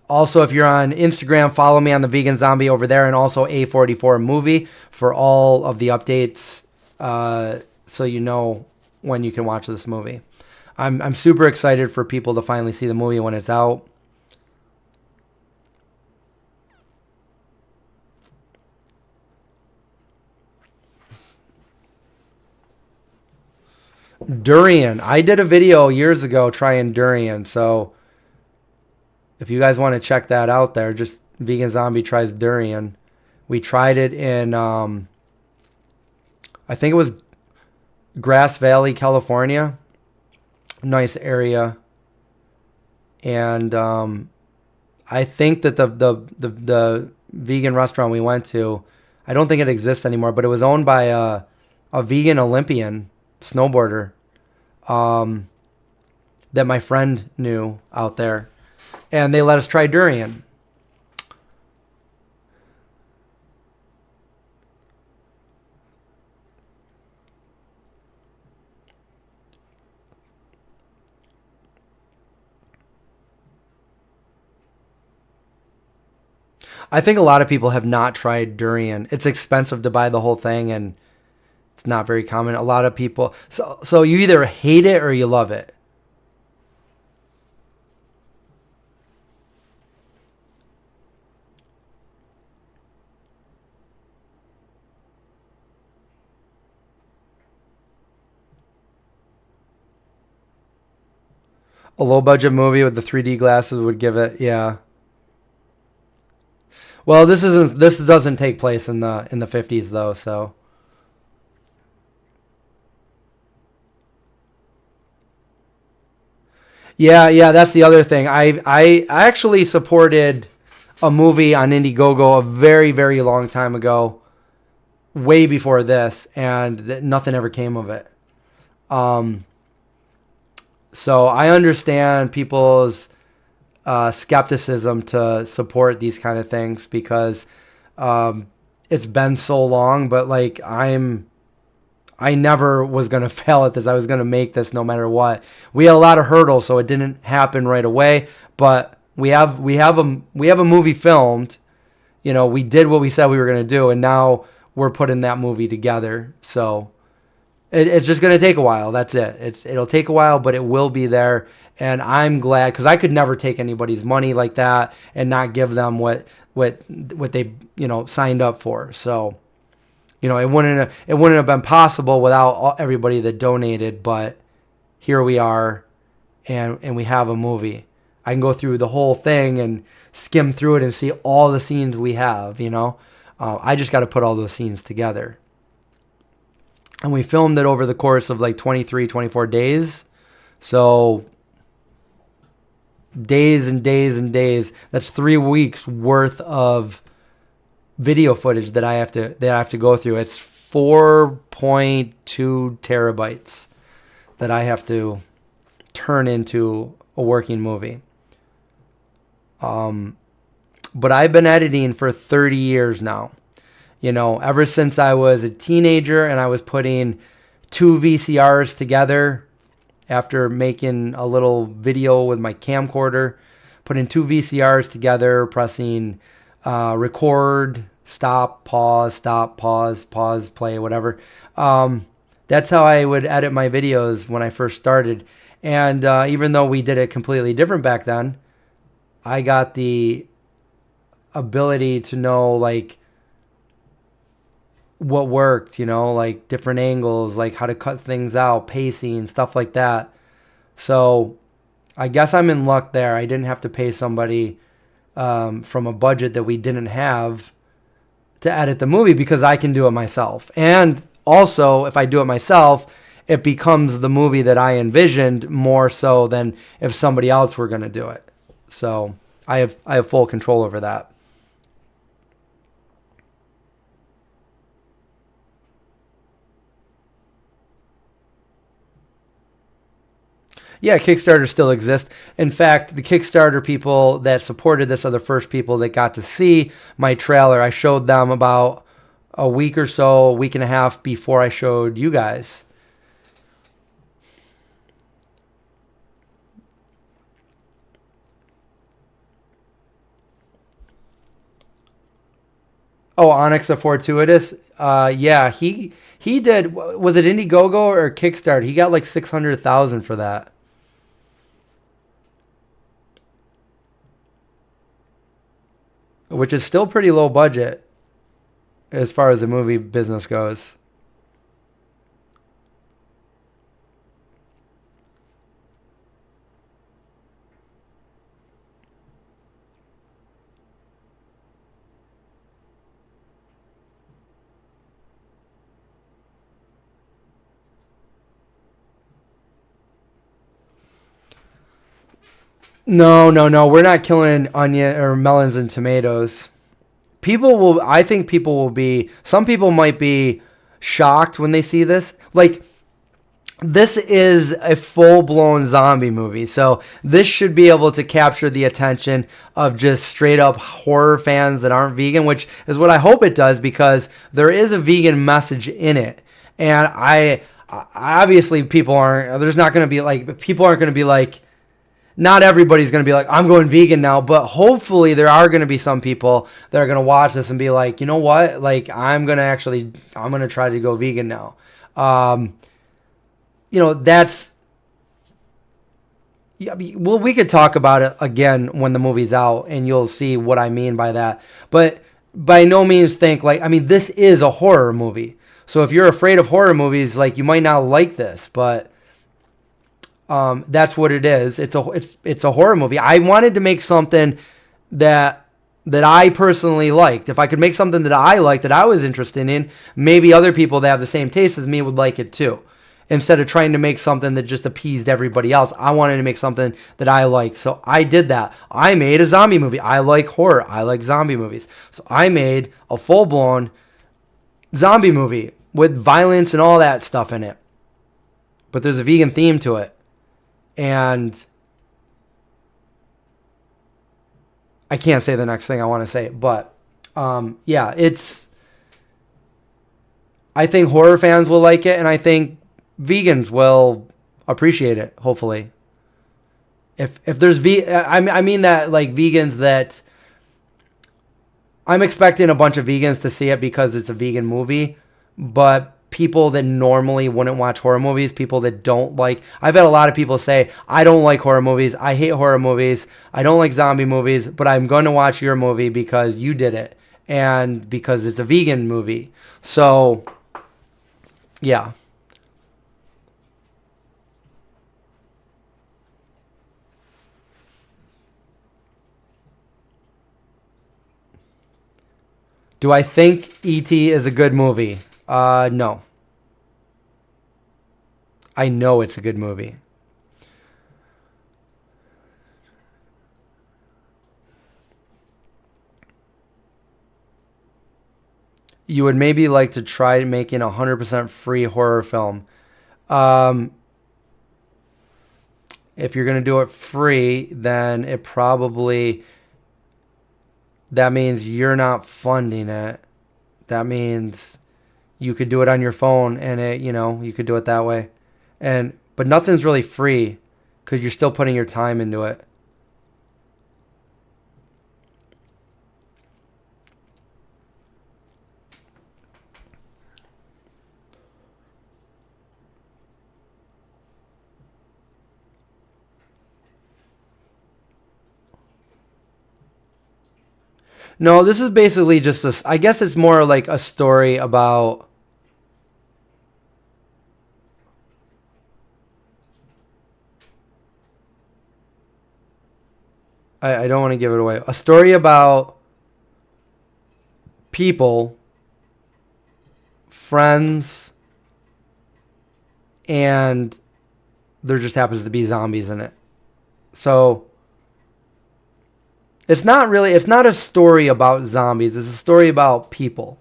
Speaker 1: Also, if you're on Instagram, follow me on the Vegan Zombie over there, and also A44 Movie for all of the updates, so you know when you can watch this movie. I'm super excited for people to finally see the movie when it's out. Durian. I did a video years ago trying durian, so if you guys want to check that out there, just Vegan Zombie tries durian. We tried it in, I think it was Grass Valley, California. Nice area. And I think that the vegan restaurant we went to, I don't think it exists anymore, but it was owned by a vegan Olympian snowboarder that my friend knew out there. And they let us try durian. I think a lot of people have not tried durian. It's expensive to buy the whole thing, and it's not very common. A lot of people... So you either hate it or you love it. A low-budget movie with the 3D glasses would give it... Yeah. Well, this doesn't take place in the 50s though, so... Yeah, that's the other thing. I actually supported a movie on Indiegogo a very, very long time ago, way before this, and nothing ever came of it. So I understand people's skepticism to support these kind of things because it's been so long, but like I never was going to fail at this. I was going to make this no matter what. We had a lot of hurdles, so it didn't happen right away. But we have a movie filmed. You know, we did what we said we were going to do, and now we're putting that movie together. So it's just going to take a while. That's it. It'll take a while, but it will be there. And I'm glad because I could never take anybody's money like that and not give them what they signed up for. So. It wouldn't have been possible without everybody that donated, but here we are, and we have a movie. I can go through the whole thing and skim through it and see all the scenes we have, I just got to put all those scenes together. And we filmed it over the course of like 23, 24 days. So days and days and days. That's 3 weeks worth of video footage that I have to go through. It's 4.2 terabytes that I have to turn into a working movie. But I've been editing for 30 years now. Ever since I was a teenager and I was putting 2 VCRs together after making a little video with my camcorder, putting 2 VCRs together, pressing record, stop, pause, play, whatever. That's how I would edit my videos when I first started. And even though we did it completely different back then, I got the ability to know like what worked, like different angles, like how to cut things out, pacing, stuff like that. So I guess I'm in luck there. I didn't have to pay somebody from a budget that we didn't have to edit the movie because I can do it myself. And also, if I do it myself, it becomes the movie that I envisioned more so than if somebody else were going to do it. So I have full control over that. Yeah, Kickstarter still exists. In fact, the Kickstarter people that supported this are the first people that got to see my trailer. I showed them about a week or so, a week and a half before I showed you guys. Oh, Onyx of Fortuitous. Yeah, he did. Was it Indiegogo or Kickstarter? He got like 600,000 for that, which is still pretty low budget as far as the movie business goes. No, no, no. We're not killing onion or melons and tomatoes. People will. I think people will be. Some people might be shocked when they see this. Like, this is a full-blown zombie movie, so this should be able to capture the attention of just straight up horror fans that aren't vegan, which is what I hope it does, because there is a vegan message in it. And obviously people aren't, there's not going to be like, people aren't going to be like, not everybody's going to be like, I'm going vegan now, but hopefully there are going to be some people that are going to watch this and be like, you know what, like, I'm going to try to go vegan now. That's, yeah, well, we could talk about it again when the movie's out, and you'll see what I mean by that. But by no means think like, I mean, this is a horror movie. So if you're afraid of horror movies, like, you might not like this, but that's what it is. It's a horror movie. I wanted to make something that I personally liked. If I could make something that I liked, that I was interested in, maybe other people that have the same taste as me would like it too. Instead of trying to make something that just appeased everybody else, I wanted to make something that I liked. So I did that. I made a zombie movie. I like horror. I like zombie movies. So I made a full-blown zombie movie with violence and all that stuff in it. But there's a vegan theme to it. And I can't say the next thing I want to say. But yeah, I think horror fans will like it, and I think vegans will appreciate it, hopefully. If there's I mean that, like, vegans that, I'm expecting a bunch of vegans to see it because it's a vegan movie, but people that normally wouldn't watch horror movies, people that don't like, I've had a lot of people say, I don't like horror movies, I hate horror movies, I don't like zombie movies, but I'm going to watch your movie because you did it, and because it's a vegan movie. So yeah. Do I think E.T. is a good movie? No. I know it's a good movie. You would maybe like to try making a 100% free horror film. Um, if you're going to do it free, then that means you're not funding it. That means you could do it on your phone, and you could do it that way. But nothing's really free because you're still putting your time into it. No, this is basically just this. I guess it's more like a story about. I don't want to give it away. A story about people, friends, and there just happens to be zombies in it. So it's not a story about zombies. It's a story about people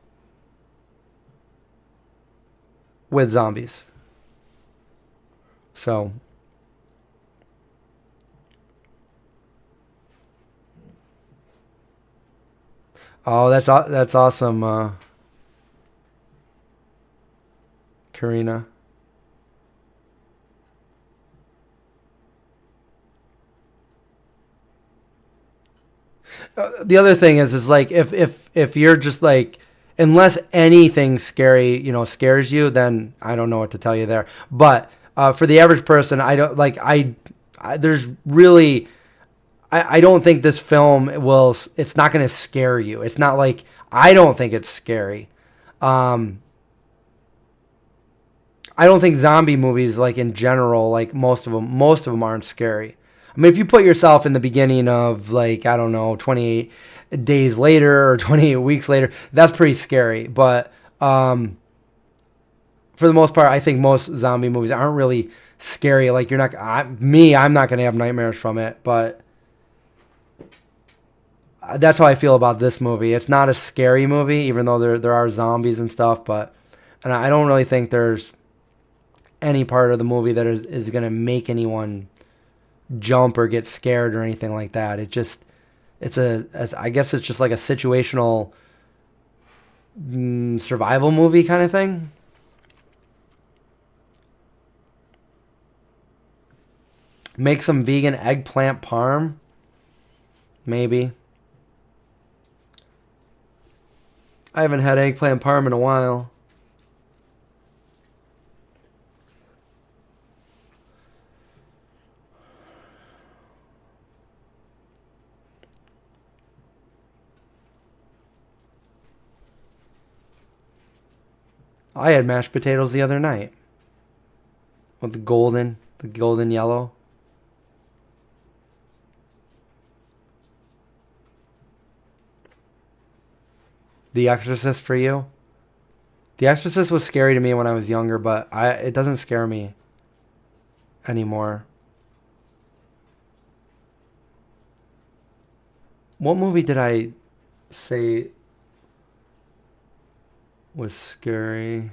Speaker 1: with zombies. So, oh, that's awesome, Karina. The other thing is like, if you're just like, unless anything scary, scares you, then I don't know what to tell you there. But for the average person, I don't like there's really I don't think this film will. It's not going to scare you. It's not like I don't think it's scary. I don't think zombie movies, like in general, like most of them aren't scary. I mean, if you put yourself in the beginning of, like, I don't know, 28 days later or 28 weeks later, that's pretty scary. But for the most part, I think most zombie movies aren't really scary. Like, I'm not going to have nightmares from it, but that's how I feel about this movie. It's not a scary movie, even though there are zombies and stuff, and I don't really think there's any part of the movie that is going to make anyone jump or get scared or anything like that. I guess it's just like a situational survival movie kind of thing. Make some vegan eggplant parm, maybe. I haven't had eggplant parm in a while. I had mashed potatoes the other night with the golden yellow. The Exorcist for you? The Exorcist was scary to me when I was younger, but it doesn't scare me anymore. What movie did I say was scary?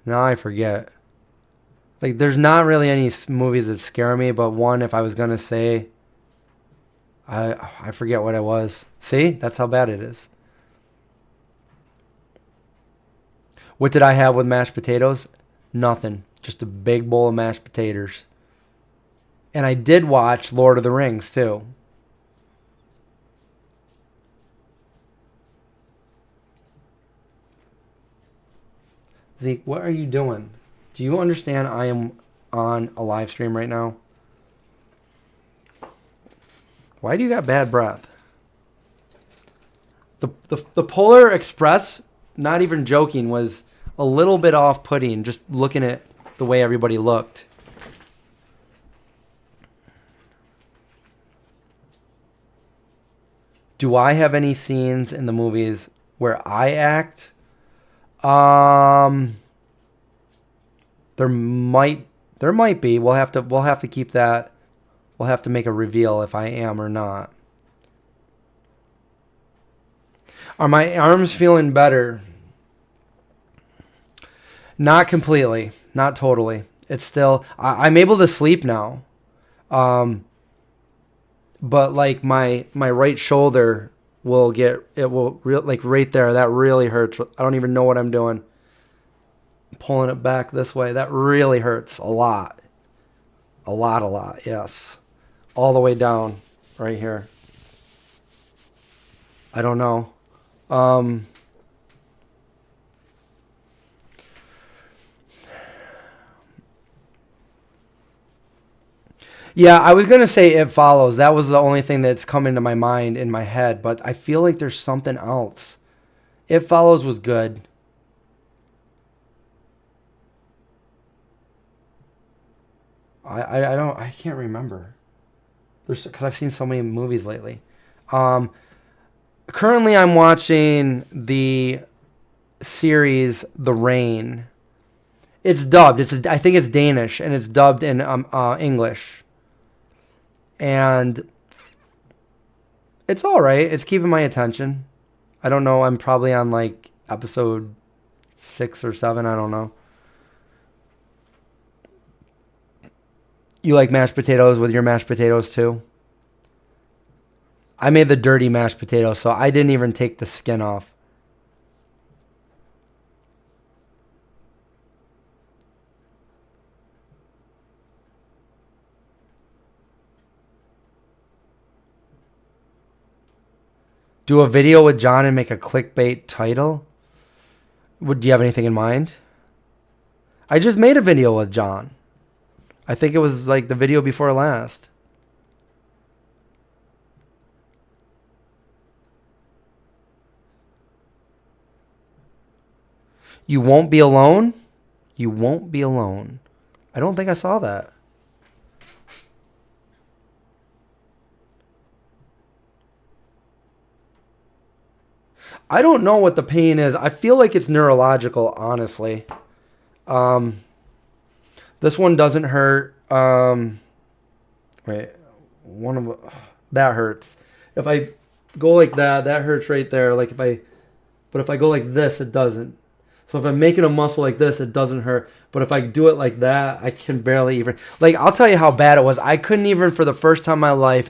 Speaker 1: Now I forget. Like, there's not really any movies that scare me, but one, if I was gonna say, I forget what it was. See? That's how bad it is. What did I have with mashed potatoes? Nothing. Just a big bowl of mashed potatoes. And I did watch Lord of the Rings, too. Zeke, what are you doing? Do you understand I am on a live stream right now? Why do you got bad breath? The Polar Express, not even joking, was a little bit off-putting just looking at the way everybody looked. Do I have any scenes in the movies where I act? There might be. We'll have to keep that. We'll have to make a reveal if I am or not. Are my arms feeling better? Not completely. Not totally. It's still... I'm able to sleep now. But like my right shoulder will like right there. That really hurts. I don't even know what I'm doing. Pulling it back this way. That really hurts a lot. A lot. Yes. All the way down right here. I don't know. Yeah, I was going to say It Follows. That was the only thing that's come into my mind in my head, but I feel like there's something else. It Follows was good. I can't remember. Because I've seen so many movies lately. Currently I'm watching the series The Rain. It's dubbed. I think it's Danish, and it's dubbed in English. And it's all right. It's keeping my attention. I don't know. I'm probably on like episode 6 or 7. I don't know. You like mashed potatoes with your mashed potatoes too? I made the dirty mashed potatoes, so I didn't even take the skin off. Do a video with John and make a clickbait title? Do you have anything in mind? I just made a video with John. I think it was like the video before last. You won't be alone? You won't be alone. I don't think I saw that. I don't know what the pain is. I feel like it's neurological, honestly. This one doesn't hurt. Wait, one of that hurts. If I go like that, that hurts right there. Like but if I go like this, it doesn't. So if I'm making a muscle like this, it doesn't hurt. But if I do it like that, I can barely even. Like, I'll tell you how bad it was. I couldn't even, for the first time in my life,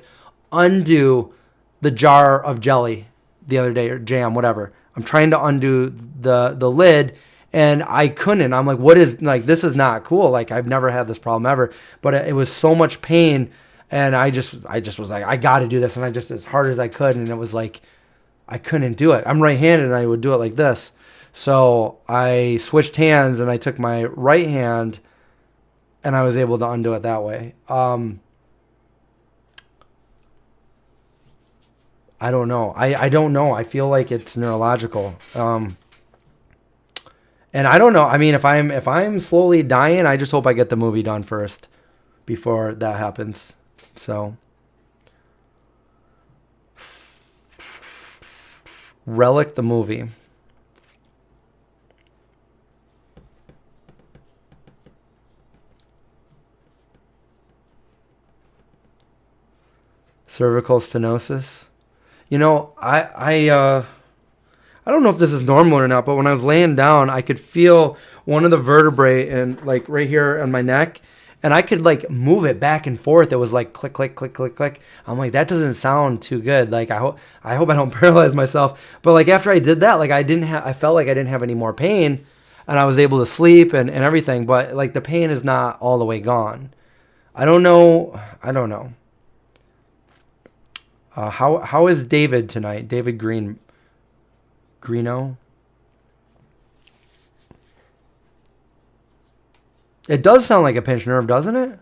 Speaker 1: undo the jar of jelly the other day, or jam, whatever. I'm trying to undo the lid, and I couldn't. I'm like, what is, like, this is not cool. Like, I've never had this problem ever. But it was so much pain, and I just was like, I got to do this. And I just, as hard as I could, and it was like, I couldn't do it. I'm right-handed, and I would do it like this. So I switched hands, and I took my right hand, and I was able to undo it that way. I don't know. I don't know. I feel like it's neurological. And I don't know. I mean, if I'm slowly dying, I just hope I get the movie done first before that happens. So, Relic the movie. Cervical stenosis. You know, I don't know if this is normal or not, but when I was laying down, I could feel one of the vertebrae and like right here on my neck, and I could like move it back and forth. It was like click, click, click, click, click. I'm like, that doesn't sound too good. Like I hope I don't paralyze myself. But like after I did that, like I felt like I didn't have any more pain, and I was able to sleep and everything. But like the pain is not all the way gone. I don't know. How is David tonight? David Greeno? It does sound like a pinched nerve, doesn't it?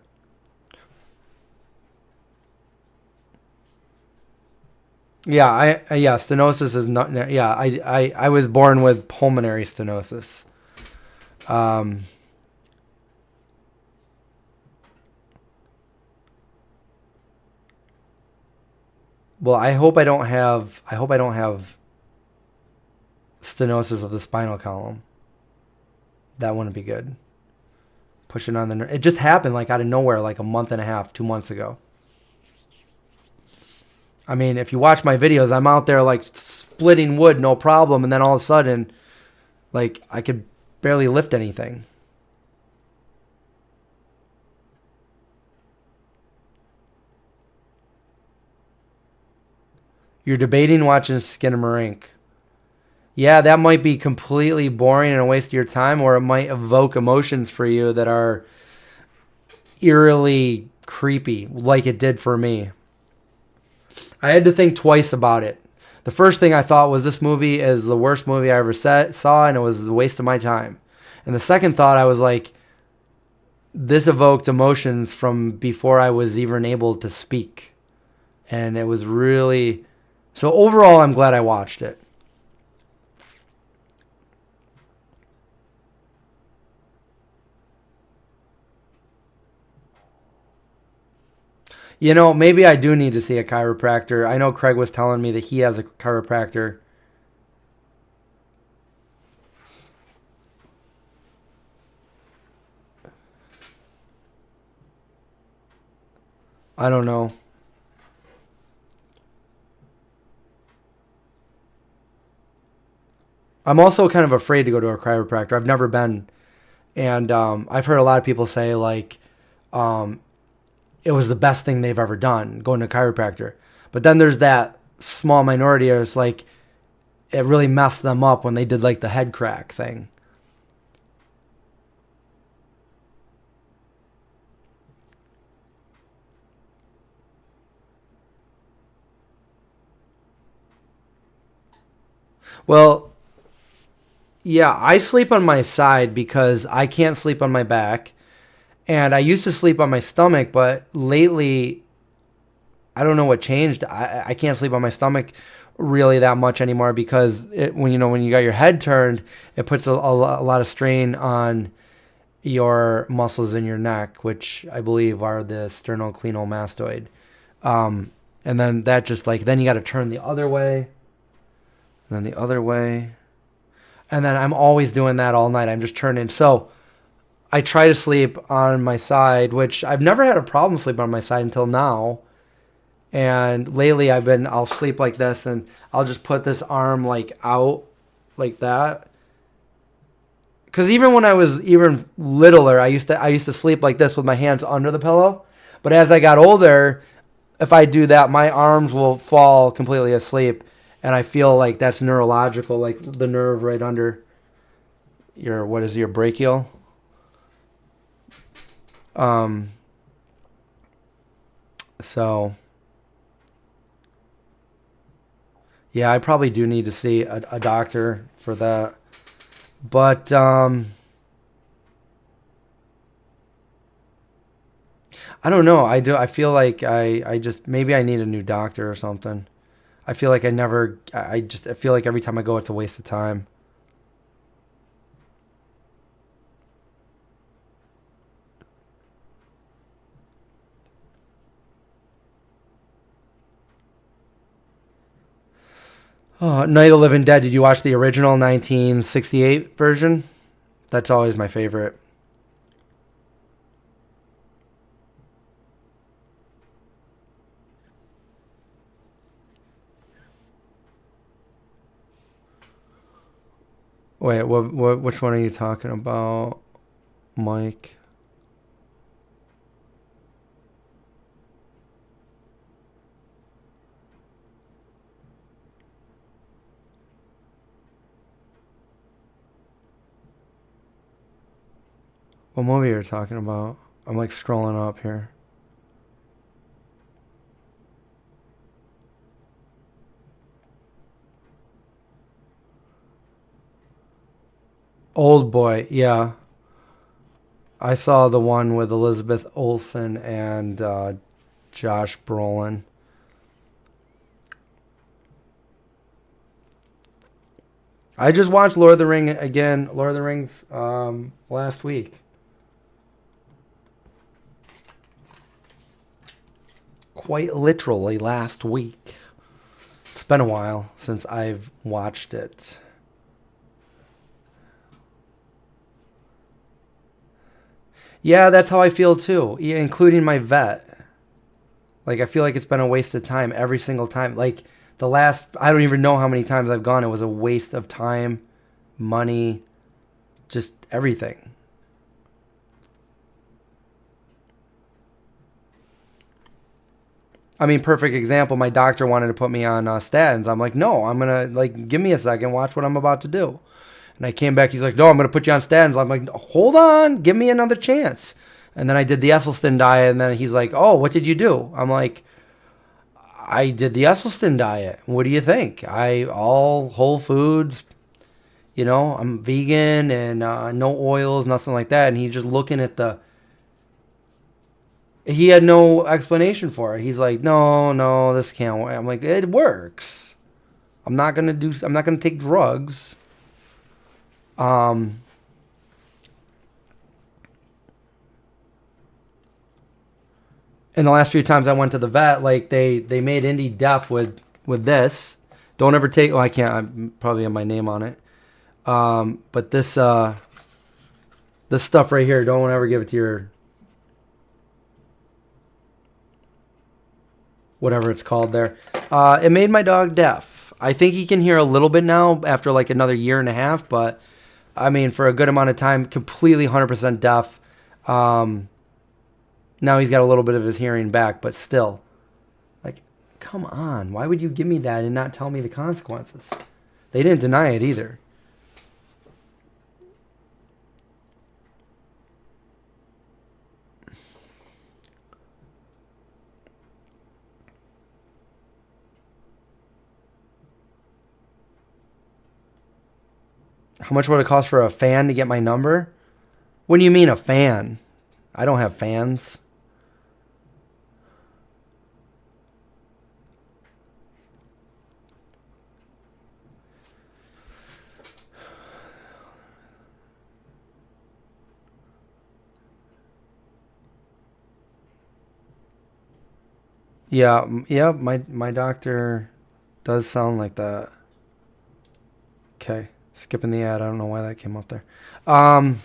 Speaker 1: Yeah, stenosis is not. Yeah, I was born with pulmonary stenosis. Um, well, I hope I don't have. Stenosis of the spinal column. That wouldn't be good. Pushing on the nerve. It just happened like out of nowhere, like a month and a half, 2 months ago. I mean, if you watch my videos, I'm out there like splitting wood, no problem, and then all of a sudden, like I could barely lift anything. You're debating watching Skinamarink. Yeah, that might be completely boring and a waste of your time, or it might evoke emotions for you that are eerily creepy, like it did for me. I had to think twice about it. The first thing I thought was this movie is the worst movie I ever saw, and it was a waste of my time. And the second thought, I was like, this evoked emotions from before I was even able to speak. And it was really... So overall, I'm glad I watched it. You know, maybe I do need to see a chiropractor. I know Craig was telling me that he has a chiropractor. I don't know. I'm also kind of afraid to go to a chiropractor. I've never been. And I've heard a lot of people say, like, um, it was the best thing they've ever done, going to a chiropractor. But then there's that small minority where it's like, it really messed them up when they did, like, the head crack thing. Well, yeah, I sleep on my side because I can't sleep on my back. And I used to sleep on my stomach, but lately, I don't know what changed. I can't sleep on my stomach really that much anymore because when you got your head turned, it puts a lot of strain on your muscles in your neck, which I believe are the sternocleidomastoid. And then that just like, then you got to turn the other way, and then the other way. And then I'm always doing that all night. I'm just turning. So I try to sleep on my side, which I've never had a problem sleeping on my side until now. And lately I'll sleep like this and I'll just put this arm like out like that. Cause even when I was even littler, I used to sleep like this with my hands under the pillow. But as I got older, if I do that, my arms will fall completely asleep. And I feel like that's neurological, like the nerve right under your brachial. So yeah, I probably do need to see a doctor for that. But I don't know. I feel like I just maybe I need a new doctor or something. I feel like I feel like every time I go it's a waste of time. Oh, Night of the Living Dead. Did you watch the original 1968 version? That's always my favorite. Wait, which one are you talking about, Mike? What movie are you talking about? I'm like scrolling up here. Old Boy, yeah. I saw the one with Elizabeth Olsen and Josh Brolin. I just watched Lord of the Rings last week. Quite literally last week. It's been a while since I've watched it. Yeah, that's how I feel too, including my vet. Like, I feel like it's been a waste of time every single time. Like, I don't even know how many times I've gone. It was a waste of time, money, just everything. I mean, perfect example. My doctor wanted to put me on statins. I'm like, no, I'm going to, like, give me a second, watch what I'm about to do. And I came back. He's like, no, I'm going to put you on statins. I'm like, hold on, give me another chance. And then I did the Esselstyn diet. And then he's like, oh, what did you do? I'm like, I did the Esselstyn diet. What do you think? All whole foods, I'm vegan and no oils, nothing like that. And he's just looking at he had no explanation for it. He's like, no, this can't work. I'm like, it works. I'm not going to take drugs. And the last few times I went to the vet, like they made Indy deaf with this. Don't ever take. Oh, I can't. I probably have my name on it. But this stuff right here, don't ever give it to your whatever it's called there. It made my dog deaf. I think he can hear a little bit now after like another year and a half, but I mean for a good amount of time, completely 100% deaf. Now he's got a little bit of his hearing back, but still, like, come on. Why would you give me that and not tell me the consequences? They didn't deny it either. How much would it cost for a fan to get my number? What do you mean a fan? I don't have fans. Yeah, yeah, my doctor does sound like that. Okay, skipping the ad. I don't know why that came up there. Um,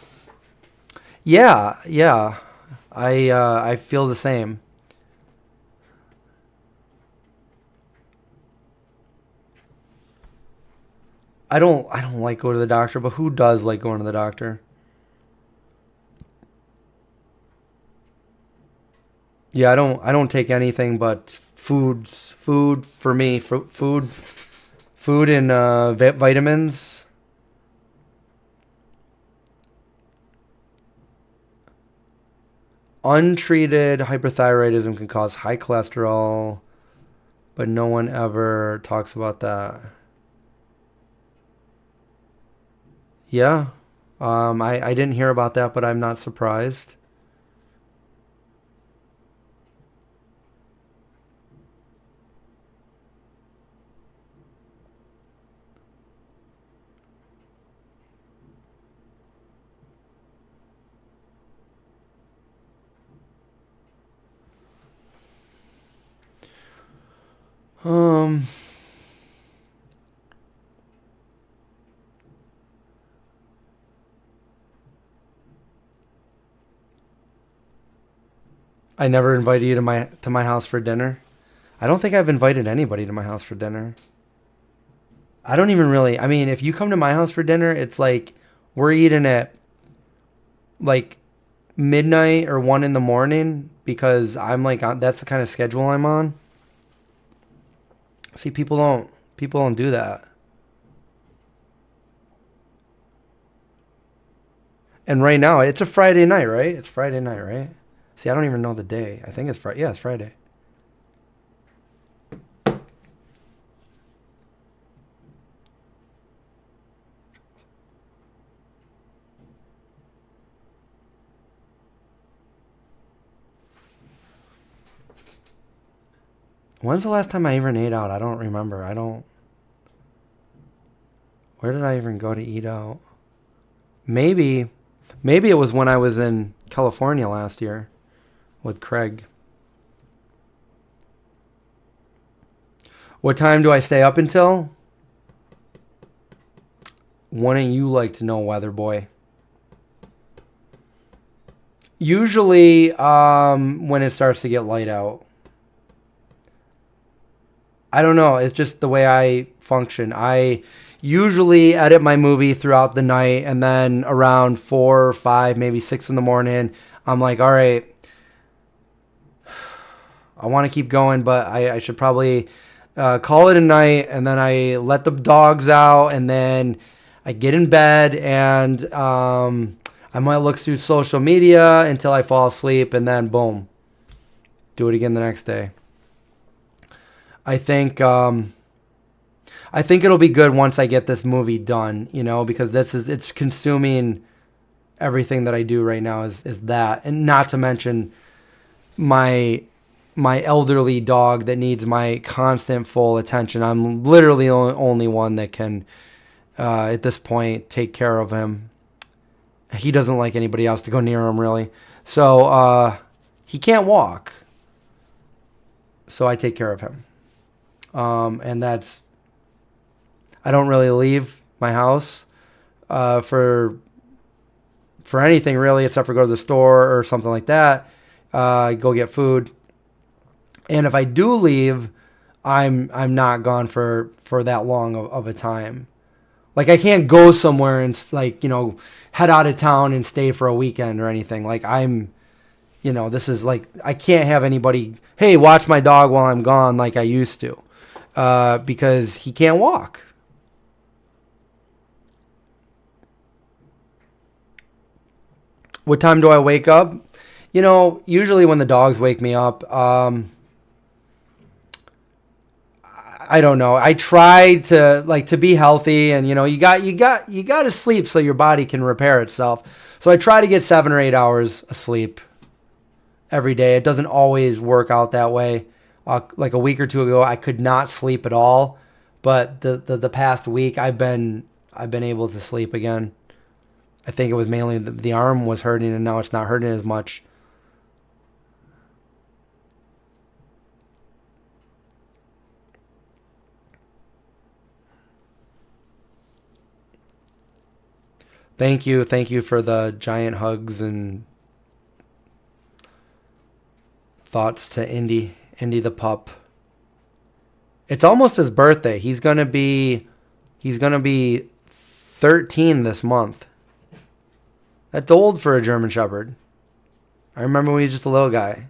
Speaker 1: yeah, yeah. I feel the same. I don't like going to the doctor, but who does like going to the doctor? Yeah, I don't take anything but food for me, food and vitamins. Untreated hyperthyroidism can cause high cholesterol, but no one ever talks about that. Yeah. I didn't hear about that, but I'm not surprised. Um, I never invited you to my house for dinner. I don't think I've invited anybody to my house for dinner. I don't even really. I mean, if you come to my house for dinner, it's like we're eating at like midnight or 1 in the morning because I'm like that's the kind of schedule I'm on. See, people don't do that. And right now, it's a Friday night, right? It's Friday night, right? See, I don't even know the day. I think it's Friday. Yeah, it's Friday. When's the last time I even ate out? I don't remember. I don't. Where did I even go to eat out? Maybe, maybe it was when I was in California last year with Craig. What time do I stay up until? Wouldn't you like to know, Weather Boy? Usually, when it starts to get light out. I don't know. It's just the way I function. I usually edit my movie throughout the night, and then around 4 or 5, maybe 6 in the morning, I'm like, all right, I want to keep going, but I should probably call it a night. And then I let the dogs out, and then I get in bed, and I might look through social media until I fall asleep, and then boom, do it again the next day. I think I think it'll be good once I get this movie done, because it's consuming everything that I do right now is that, and not to mention my my elderly dog that needs my constant full attention. I'm literally the only one that can at this point take care of him. He doesn't like anybody else to go near him really, so he can't walk, so I take care of him. And that's I don't really leave my house for anything really, except for go to the store or something like that. Go get food, and if I do leave, I'm not gone for that long of a time. Like I can't go somewhere and like head out of town and stay for a weekend or anything. Like this is like I can't have anybody. Hey, watch my dog while I'm gone, like I used to, because he can't walk. What time do I wake up? Usually when the dogs wake me up, I don't know. I try to like to be healthy, and you got to sleep so your body can repair itself. So I try to get 7 or 8 hours of sleep every day. It doesn't always work out that way. Like a week or two ago, I could not sleep at all, but the past week I've been able to sleep again. I think it was mainly the arm was hurting, and now it's not hurting as much. Thank you for the giant hugs and thoughts to Indy the pup. It's almost his birthday. He's gonna be 13 this month. That's old for a German Shepherd. I remember when he was just a little guy.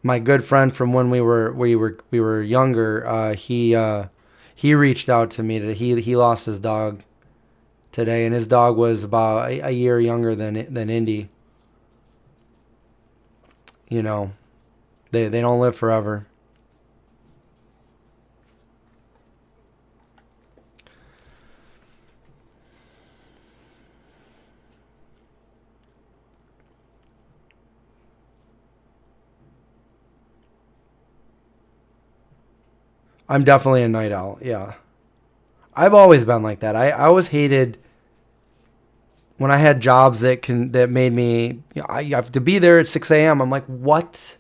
Speaker 1: My good friend from when we were younger, he reached out to me that he lost his dog today, and his dog was about a year younger than Indy. You know, they don't live forever. I'm definitely a night owl. Yeah. I've always been like that. I always hated when I had jobs that made me, I have to be there at 6 a.m. I'm like, what?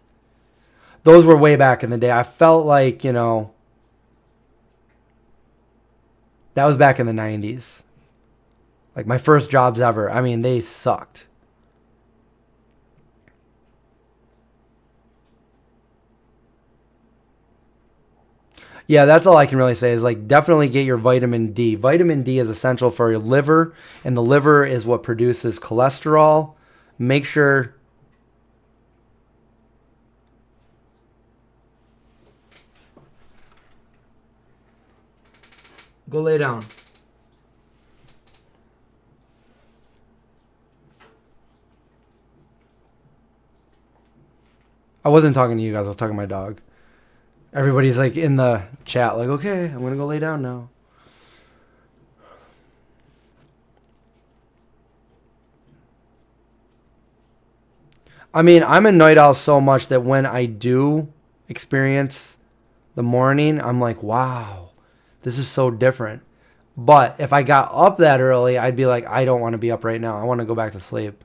Speaker 1: Those were way back in the day. I felt like, that was back in the 90s. Like my first jobs ever. I mean, they sucked. Yeah, that's all I can really say is like definitely get your vitamin D. Vitamin D is essential for your liver, and the liver is what produces cholesterol. Make sure. Go lay down. I wasn't talking to you guys. I was talking to my dog. Everybody's like in the chat, like, okay, I'm gonna go lay down now. I mean, I'm a night owl so much that when I do experience the morning, I'm like, wow, this is so different. But if I got up that early, I'd be like, I don't want to be up right now. I want to go back to sleep.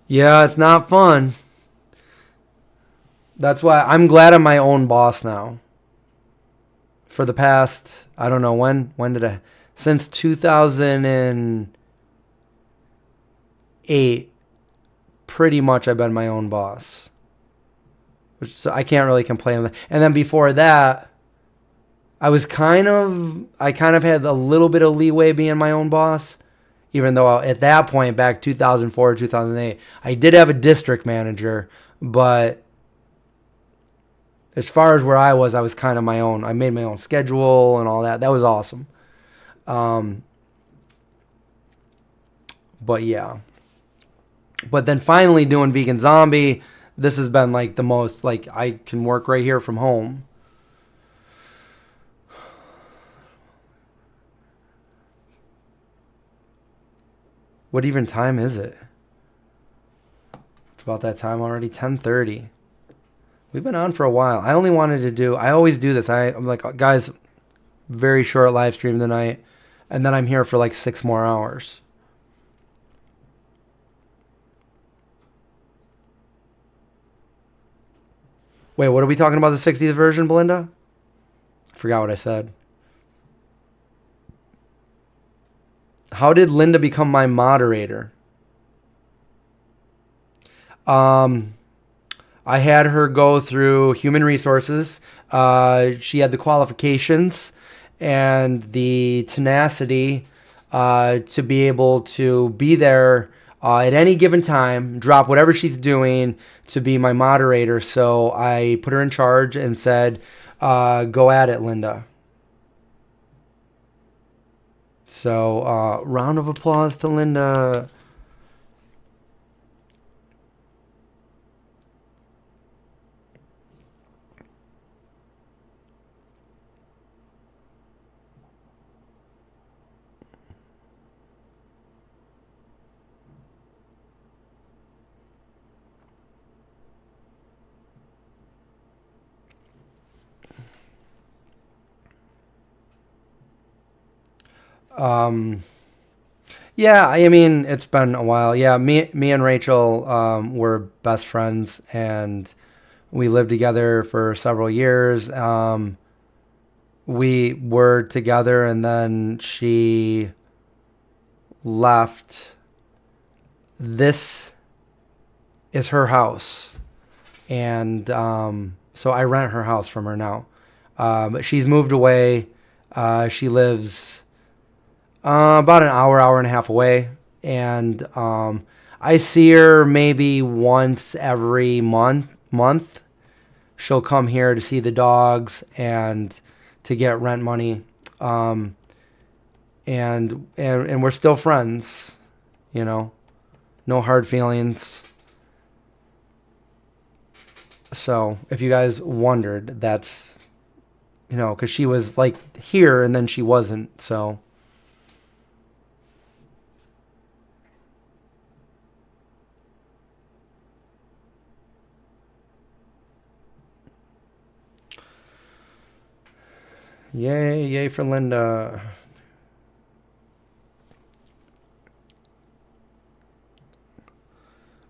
Speaker 1: Yeah, it's not fun. That's why I'm glad I'm my own boss now. For the past, I don't know when did I, since 2008, pretty much I've been my own boss. Which so I can't really complain. And then before that, I kind of had a little bit of leeway being my own boss, even though at that point, back 2004, 2008, I did have a district manager, but as far as where I was kind of my own. I made my own schedule and all that. That was awesome. But yeah. But then finally doing Vegan Zombie, this has been like the most, like I can work right here from home. What even time is it? It's about that time already, 10:30. We've been on for a while. I only wanted to do, I always do this. I'm like, guys, very short live stream tonight. And then I'm here for like 6 more hours. Wait, what are we talking about the 60th version, Belinda? I forgot what I said. How did Linda become my moderator? I had her go through human resources. She had the qualifications and the tenacity to be able to be there at any given time, drop whatever she's doing to be my moderator. So I put her in charge and said, go at it, Linda. So round of applause to Linda. Yeah, I mean, it's been a while. Yeah, me and Rachel were best friends, and we lived together for several years. We were together, and then she left. This is her house, and so I rent her house from her now. She's moved away. She lives about an hour and a half away, and I see her maybe once every month. She'll come here to see the dogs and to get rent money, and we're still friends, you know, no hard feelings. So if you guys wondered, that's, you know, because she was like here and then she wasn't, so. Yay for Linda.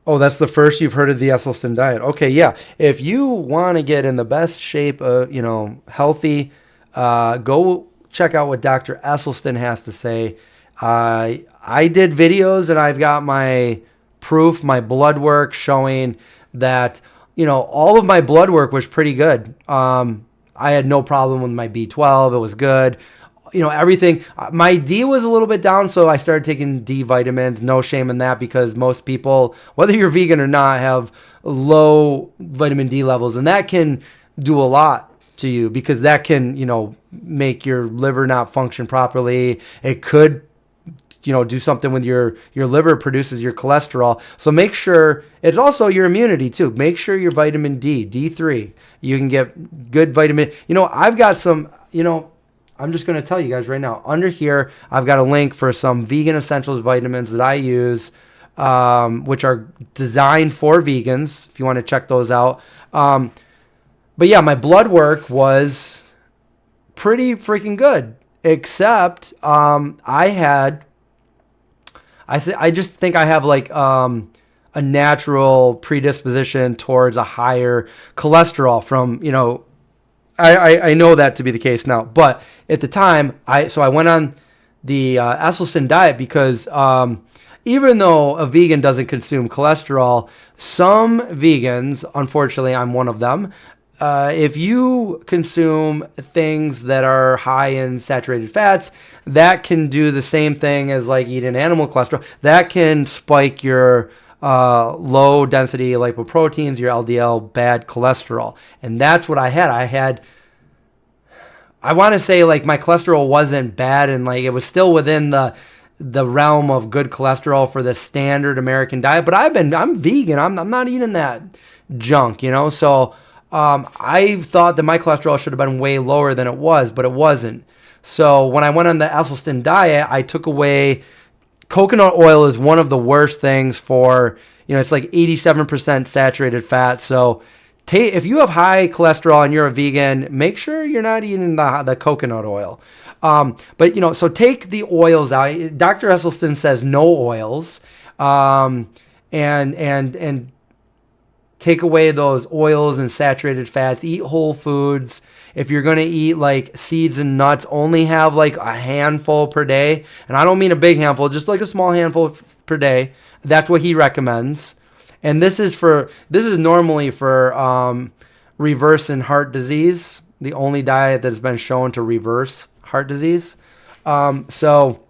Speaker 1: Oh, that's the first you've heard of the Esselstyn diet. Okay, yeah. If you want to get in the best shape of, you know, healthy, go check out what Dr. Esselstyn has to say. I did videos and I've got my proof, my blood work showing that, you know, all of my blood work was pretty good. I had no problem with my B12. It was good. You know, everything. My D was a little bit down, so I started taking D vitamins. No shame in that, because most people, whether you're vegan or not, have low vitamin D levels, and that can do a lot to you, because that can, you know, make your liver not function properly. It could, you know, do something with your liver, produces your cholesterol. So make sure, it's also your immunity too. Make sure your vitamin D, D3, you can get good vitamin. You know, I've got some, you know, I'm just going to tell you guys right now, under here, I've got a link for some vegan essentials vitamins that I use, which are designed for vegans, if you want to check those out. But yeah, my blood work was pretty freaking good, except I just think I have like a natural predisposition towards a higher cholesterol from, you know, I know that to be the case now, but at the time, I went on the Esselstyn diet because even though a vegan doesn't consume cholesterol, some vegans, unfortunately, I'm one of them, if you consume things that are high in saturated fats, that can do the same thing as like eating animal cholesterol. That can spike your low density lipoproteins, your LDL, bad cholesterol. And that's what I had. I want to say like my cholesterol wasn't bad, and like it was still within the realm of good cholesterol for the standard American diet, but I'm vegan. I'm not eating that junk, you know? So I thought that my cholesterol should have been way lower than it was, but it wasn't. So when I went on the Esselstyn diet, I took away coconut oil. Is one of the worst things for, you know, it's like 87% saturated fat. So if you have high cholesterol and you're a vegan, make sure you're not eating the coconut oil. But, you know, so take the oils out. Dr. Esselstyn says no oils, and take away those oils and saturated fats. Eat whole foods. If you're going to eat like seeds and nuts, only have like a handful per day. And I don't mean a big handful, just like a small handful per day. That's what he recommends. And this is normally for reversing heart disease, the only diet that's been shown to reverse heart disease. So,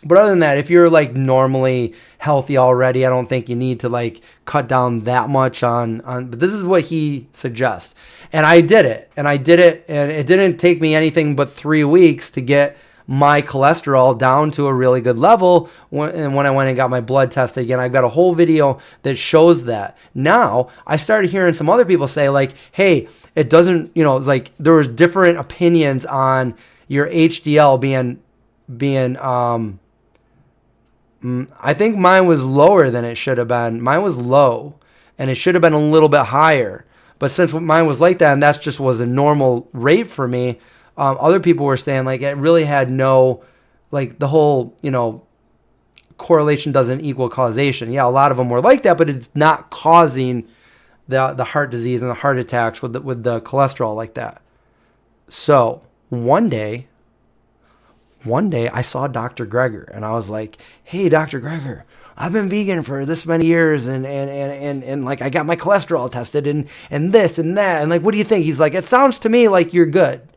Speaker 1: but other than that, if you're like normally healthy already, I don't think you need to like cut down that much on, but this is what he suggests. And I did it, and it didn't take me anything but 3 weeks to get my cholesterol down to a really good level. And when I went and got my blood tested again, I've got a whole video that shows that. Now I started hearing some other people say like, hey, it doesn't, like there was different opinions on your HDL being I think mine was lower than it should have been. Mine was low, and it should have been a little bit higher. But since mine was like that, and that just was a normal rate for me, other people were saying like it really had no, like the whole, correlation doesn't equal causation. Yeah, a lot of them were like that, but it's not causing the heart disease and the heart attacks with the cholesterol like that. So one day I saw Dr. Greger, and I was like, hey, Dr. Greger, I've been vegan for this many years, and like I got my cholesterol tested and this and that. And like, what do you think? He's like, it sounds to me like you're good.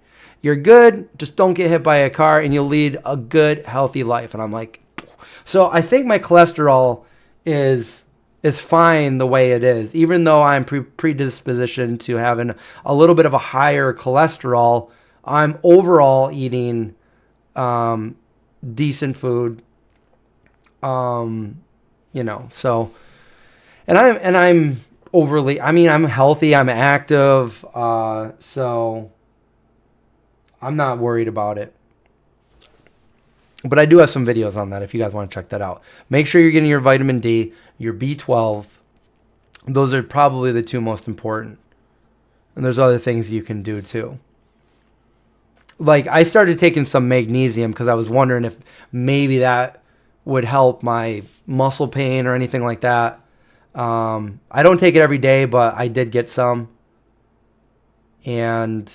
Speaker 1: You're good. Just don't get hit by a car and you'll lead a good, healthy life. And I'm like, so I think my cholesterol is fine the way it is, even though I'm predispositioned to having a little bit of a higher cholesterol. I'm overall eating decent food, so, and I'm overly, I'm healthy, I'm active, so I'm not worried about it. But I do have some videos on that if you guys want to check that out. Make sure you're getting your vitamin D, your B12. Those are probably the two most important. And there's other things you can do too. Like I started taking some magnesium because I was wondering if maybe that would help my muscle pain or anything like that. I don't take it every day, but I did get some. And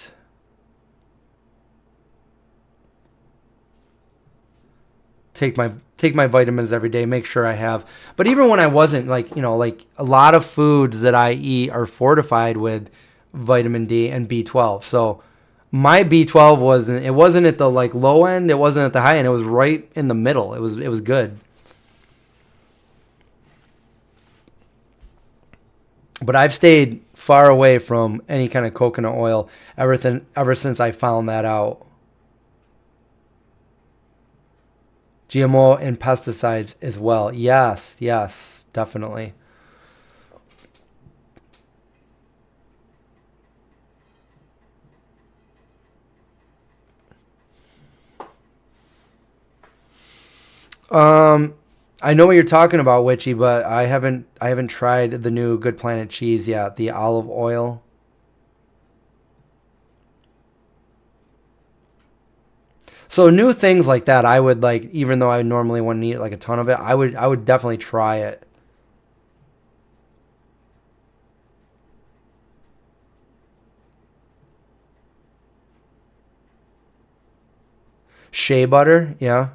Speaker 1: take my vitamins every day, make sure I have. But even when I wasn't, like a lot of foods that I eat are fortified with vitamin D and B12. So my B12 wasn't at the like low end, it wasn't at the high end, it was right in the middle. It was good. But I've stayed far away from any kind of coconut oil ever since I found that out. GMO and pesticides as well. Yes, definitely. I know what you're talking about, Witchy, but I haven't tried the new Good Planet cheese yet, the olive oil. So new things like that, I would like, even though I normally wouldn't eat like a ton of it, I would definitely try it. Shea butter, yeah.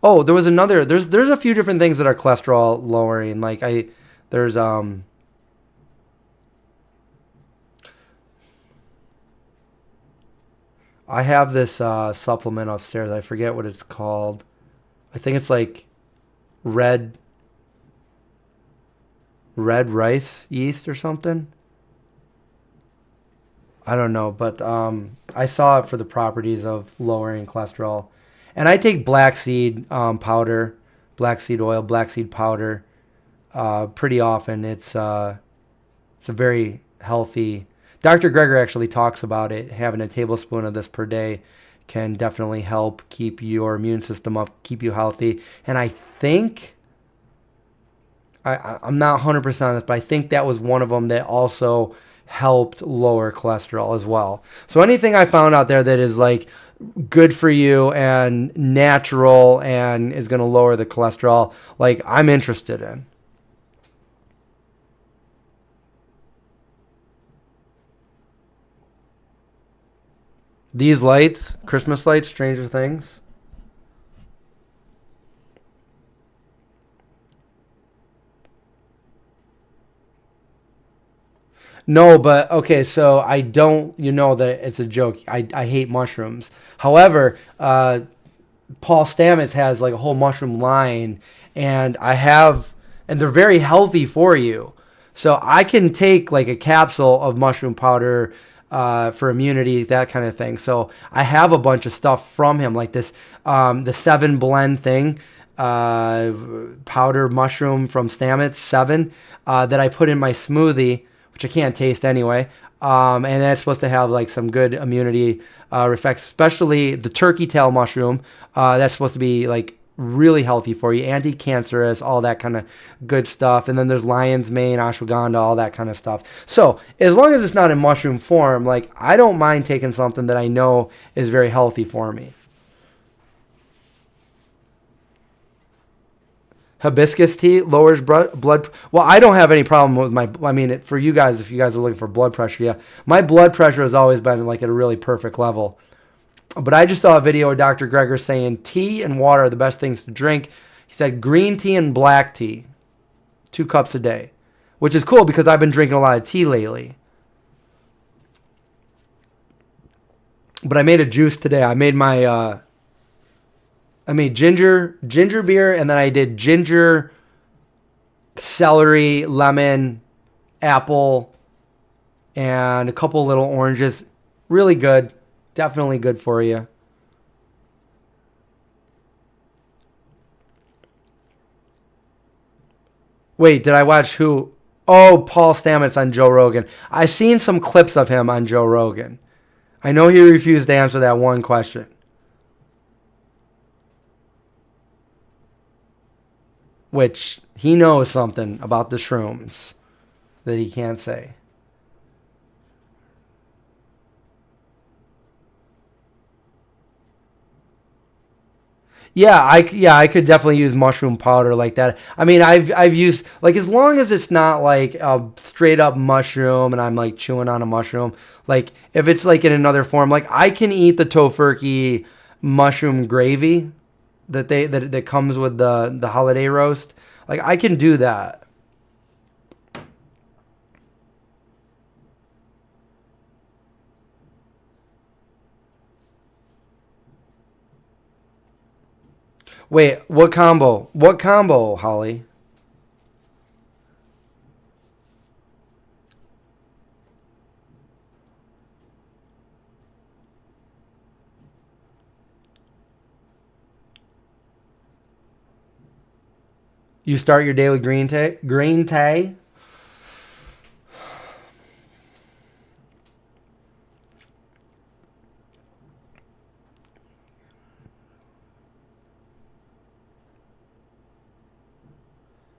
Speaker 1: Oh, there was another. There's a few different things that are cholesterol lowering. Like there's I have this supplement upstairs. I forget what it's called. I think it's like red rice yeast or something. I don't know, but I saw it for the properties of lowering cholesterol. And I take powder, blackseed oil, blackseed powder pretty often. It's a very healthy. Dr. Greger actually talks about it. Having a tablespoon of this per day can definitely help keep your immune system up, keep you healthy. And I think, I'm not 100% on this, but I think that was one of them that also helped lower cholesterol as well. So anything I found out there that is like good for you and natural and is going to lower the cholesterol, like I'm interested in. These lights, Christmas lights, Stranger Things. No, but okay, so I don't, you know that it's a joke. I hate mushrooms. However, Paul Stamets has like a whole mushroom line, and and they're very healthy for you. So I can take like a capsule of mushroom powder for immunity, that kind of thing. So I have a bunch of stuff from him, like this, the 7 blend thing, powder mushroom from Stamets 7, that I put in my smoothie, which I can't taste anyway. And that's supposed to have like some good immunity effects, especially the turkey tail mushroom. That's supposed to be like really healthy for you, anti-cancerous, all that kind of good stuff. And then there's lion's mane, ashwagandha, all that kind of stuff. So as long as it's not in mushroom form, like I don't mind taking something that I know is very healthy for me. Hibiscus tea lowers blood. Well, I don't have any problem with my. I mean, for you guys, if you guys are looking for blood pressure, yeah, my blood pressure has always been like at a really perfect level. But I just saw a video of Dr. Greger saying tea and water are the best things to drink. He said green tea and black tea, 2 cups a day, which is cool because I've been drinking a lot of tea lately. But I made a juice today. I made ginger beer, and then I did ginger, celery, lemon, apple, and a couple little oranges. Really good. Definitely good for you. Wait, did I watch who? Oh, Paul Stamets on Joe Rogan. I seen some clips of him on Joe Rogan. I know he refused to answer that one question. Which he knows something about the shrooms that he can't say. Yeah, I could definitely use mushroom powder like that. I mean, I've used like as long as it's not like a straight up mushroom and I'm like chewing on a mushroom. Like if it's like in another form, like I can eat the tofurkey mushroom gravy that comes with the holiday roast. Like I can do that. Wait, what combo? What combo, Holly? You start your day with green tea? Green tea?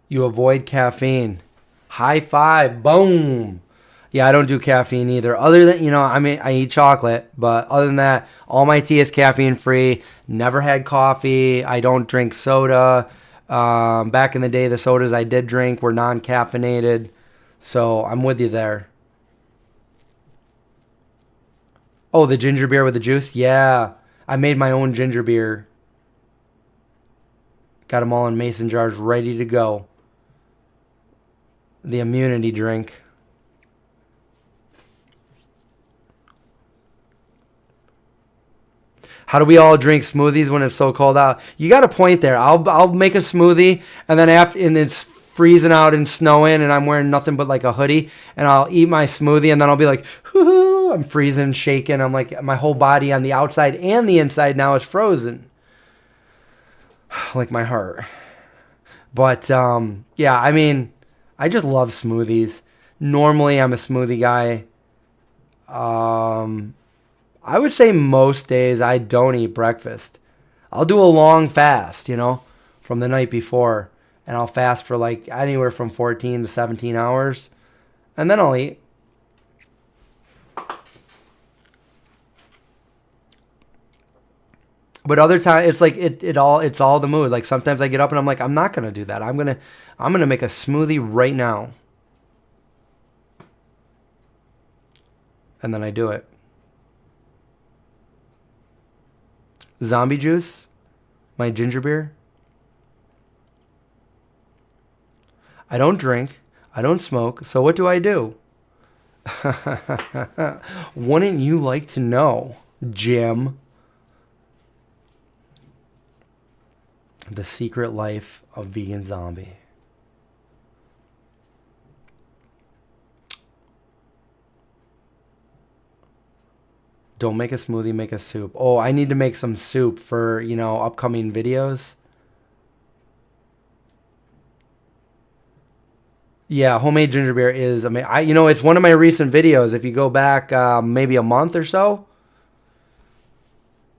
Speaker 1: You avoid caffeine. High five. Boom. Yeah, I don't do caffeine either. Other than, I mean, I eat chocolate, but other than that, all my tea is caffeine free. Never had coffee. I don't drink soda. Back in the day, the sodas I did drink were non caffeinated. So I'm with you there. Oh, the ginger beer with the juice? Yeah. I made my own ginger beer. Got them all in mason jars ready to go. The immunity drink. How do we all drink smoothies when it's so cold out? You got a point there. I'll make a smoothie and then and it's freezing out and snowing and I'm wearing nothing but like a hoodie and I'll eat my smoothie and then I'll be like, hoo, I'm freezing, shaking. I'm like my whole body on the outside and the inside now is frozen. Like my heart. But yeah, I mean, I just love smoothies. Normally I'm a smoothie guy. I would say most days I don't eat breakfast. I'll do a long fast, from the night before. And I'll fast for like anywhere from 14 to 17 hours. And then I'll eat. But other times it's like it's all the mood. Like sometimes I get up and I'm like, I'm not gonna do that. I'm gonna make a smoothie right now. And then I do it. Zombie juice? My ginger beer? I don't drink. I don't smoke. So what do I do? Wouldn't you like to know, Jim? The secret life of vegan zombie. Don't make a smoothie, make a soup. Oh, I need to make some soup for, you know, upcoming videos. Yeah, homemade ginger beer is amazing. You know, it's one of my recent videos. If you go back maybe a month or so,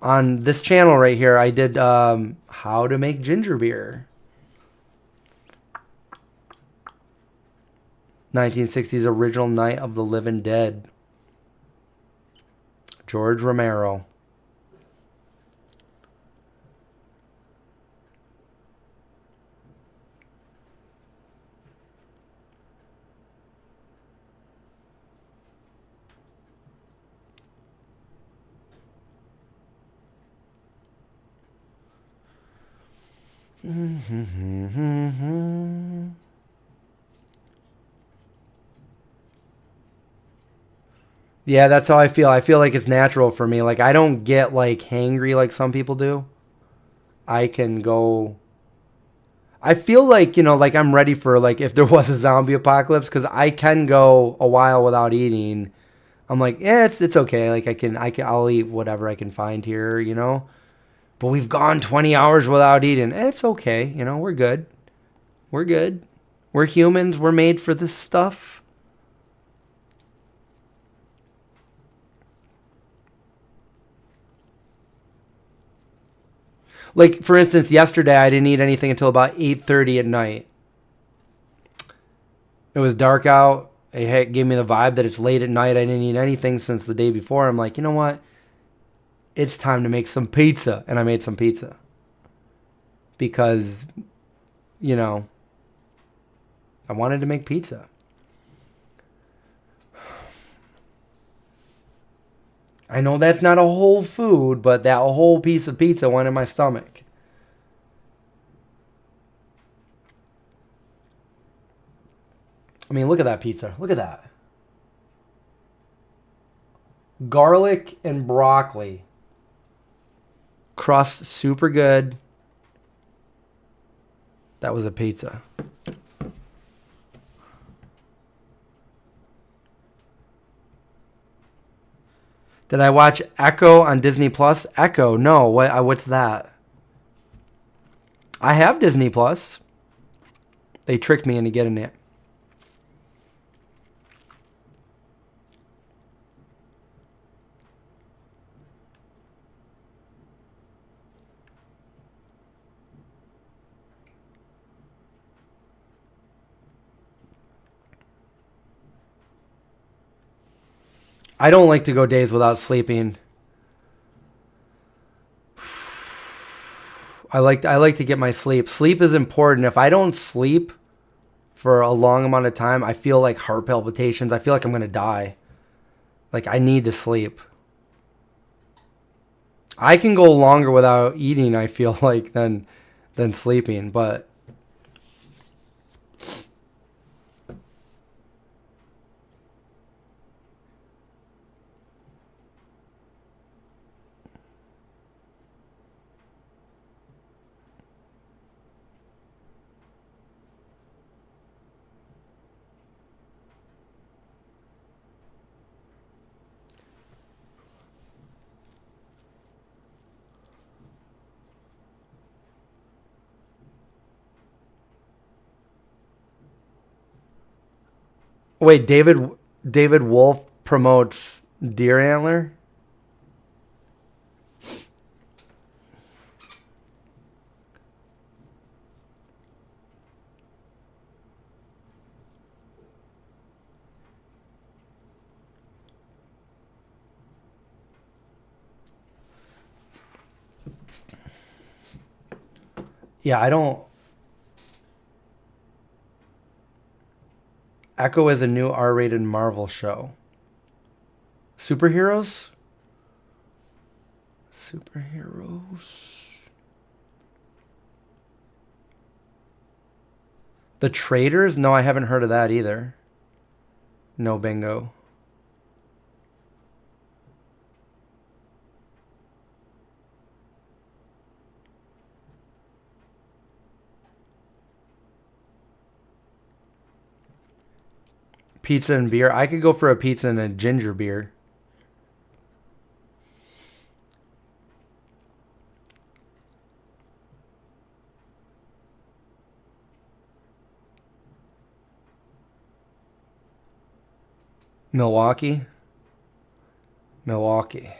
Speaker 1: on this channel right here, I did how to make ginger beer. 1960s original Night of the Living Dead. George Romero. Yeah, that's how I feel. I feel like it's natural for me. Like I don't get like hangry like some people do. I can go. I feel like, you know, like I'm ready for like if there was a zombie apocalypse because I can go a while without eating. I'm like, yeah, it's okay. Like I'll eat whatever I can find here, you know. But we've gone 20 hours without eating. It's okay, you know. We're good. We're good. We're humans. We're made for this stuff. Like, for instance, yesterday I didn't eat anything until about 8:30 at night. It was dark out. It gave me the vibe that it's late at night. I didn't eat anything since the day before. I'm like, you know what? It's time to make some pizza. And I made some pizza. Because, you know, I wanted to make pizza. I know that's not a whole food, but that whole piece of pizza went in my stomach. I mean, look at that pizza. Look at that. Garlic and broccoli. Crust super good. That was a pizza. Did I watch Echo on Disney Plus? Echo? No. What's that? I have Disney Plus. They tricked me into getting it. I don't like to go days without sleeping. I like to get my sleep. Sleep is important. If I don't sleep for a long amount of time, I feel like heart palpitations. I feel like I'm going to die. Like I need to sleep. I can go longer without eating, I feel like, than sleeping, but wait, David Wolf promotes deer antler? Yeah, I don't. Echo is a new R-rated Marvel show. Superheroes? Superheroes. The Traders? No, I haven't heard of that either. No bingo. Pizza and beer. I could go for a pizza and a ginger beer. Milwaukee. Milwaukee.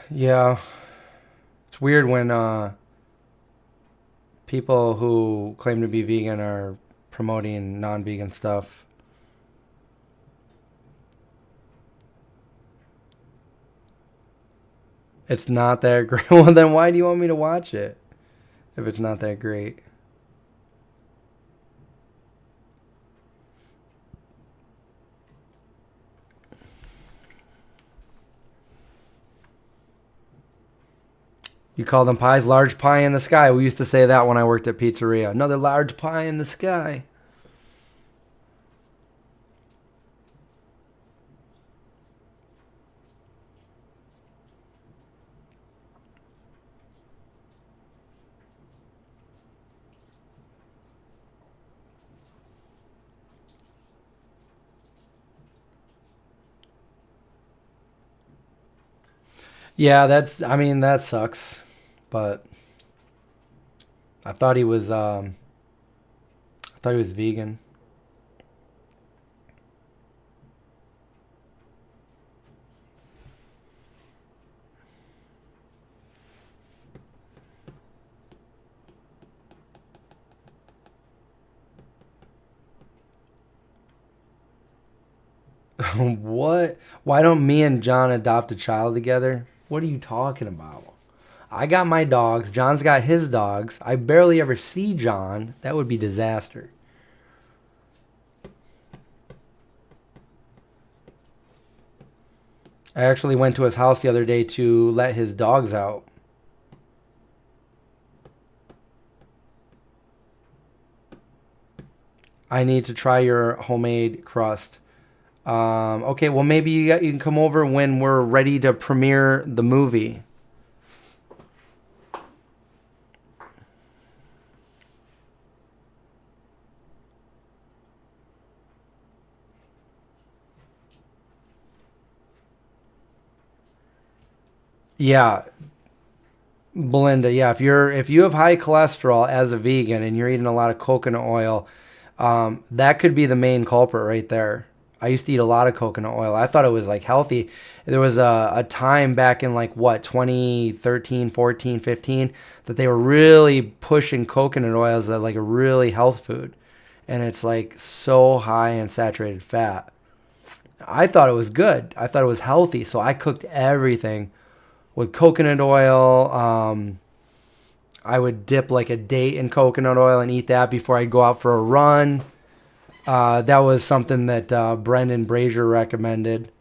Speaker 1: Yeah. It's weird when people who claim to be vegan are promoting non-vegan stuff. It's not that great. Well, then why do you want me to watch it if it's not that great? You call them pies? Large pie in the sky. We used to say that when I worked at pizzeria. Another large pie in the sky. Yeah, I mean, that sucks. But I thought he was vegan. What? Why don't me and John adopt a child together? What are you talking about? I got my dogs. John's got his dogs. I barely ever see John. That would be disaster. I actually went to his house the other day to let his dogs out. I need to try your homemade crust. Okay, well, maybe you can come over when we're ready to premiere the movie. Yeah, Belinda. Yeah, if you have high cholesterol as a vegan and you're eating a lot of coconut oil, that could be the main culprit right there. I used to eat a lot of coconut oil. I thought it was like healthy. There was a time back in like what, 2013, 14, 15, that they were really pushing coconut oil as like a really health food. And it's like so high in saturated fat. I thought it was good. I thought it was healthy. So I cooked everything with coconut oil. I would dip like a date in coconut oil and eat that before I'd go out for a run. That was something that Brendan Brazier recommended.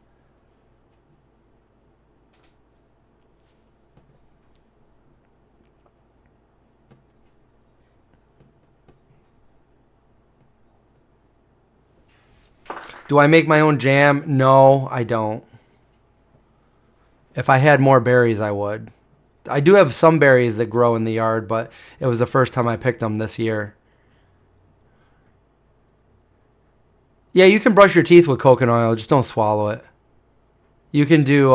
Speaker 1: Do I make my own jam? No, I don't. If I had more berries, I would. I do have some berries that grow in the yard, but it was the first time I picked them this year. Yeah, you can brush your teeth with coconut oil, just don't swallow it. You can do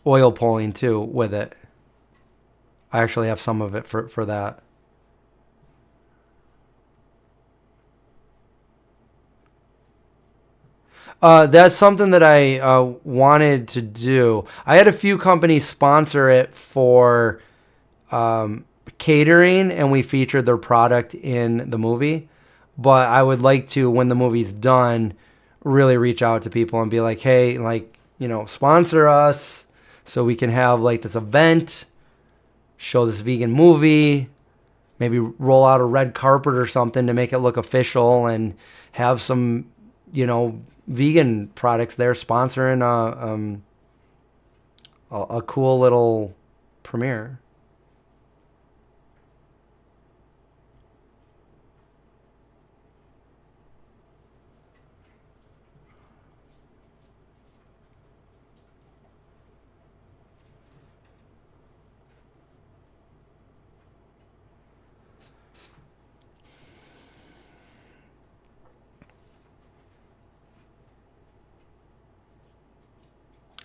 Speaker 1: oil pulling too with it. I actually have some of it for that. That's something that I wanted to do. I had a few companies sponsor it for catering, and we featured their product in the movie. But I would like to, when the movie's done, really reach out to people and be like, hey, like, sponsor us so we can have like this event show this vegan movie, maybe roll out a red carpet or something to make it look official, and have some, you know, vegan products there sponsoring a cool little premiere.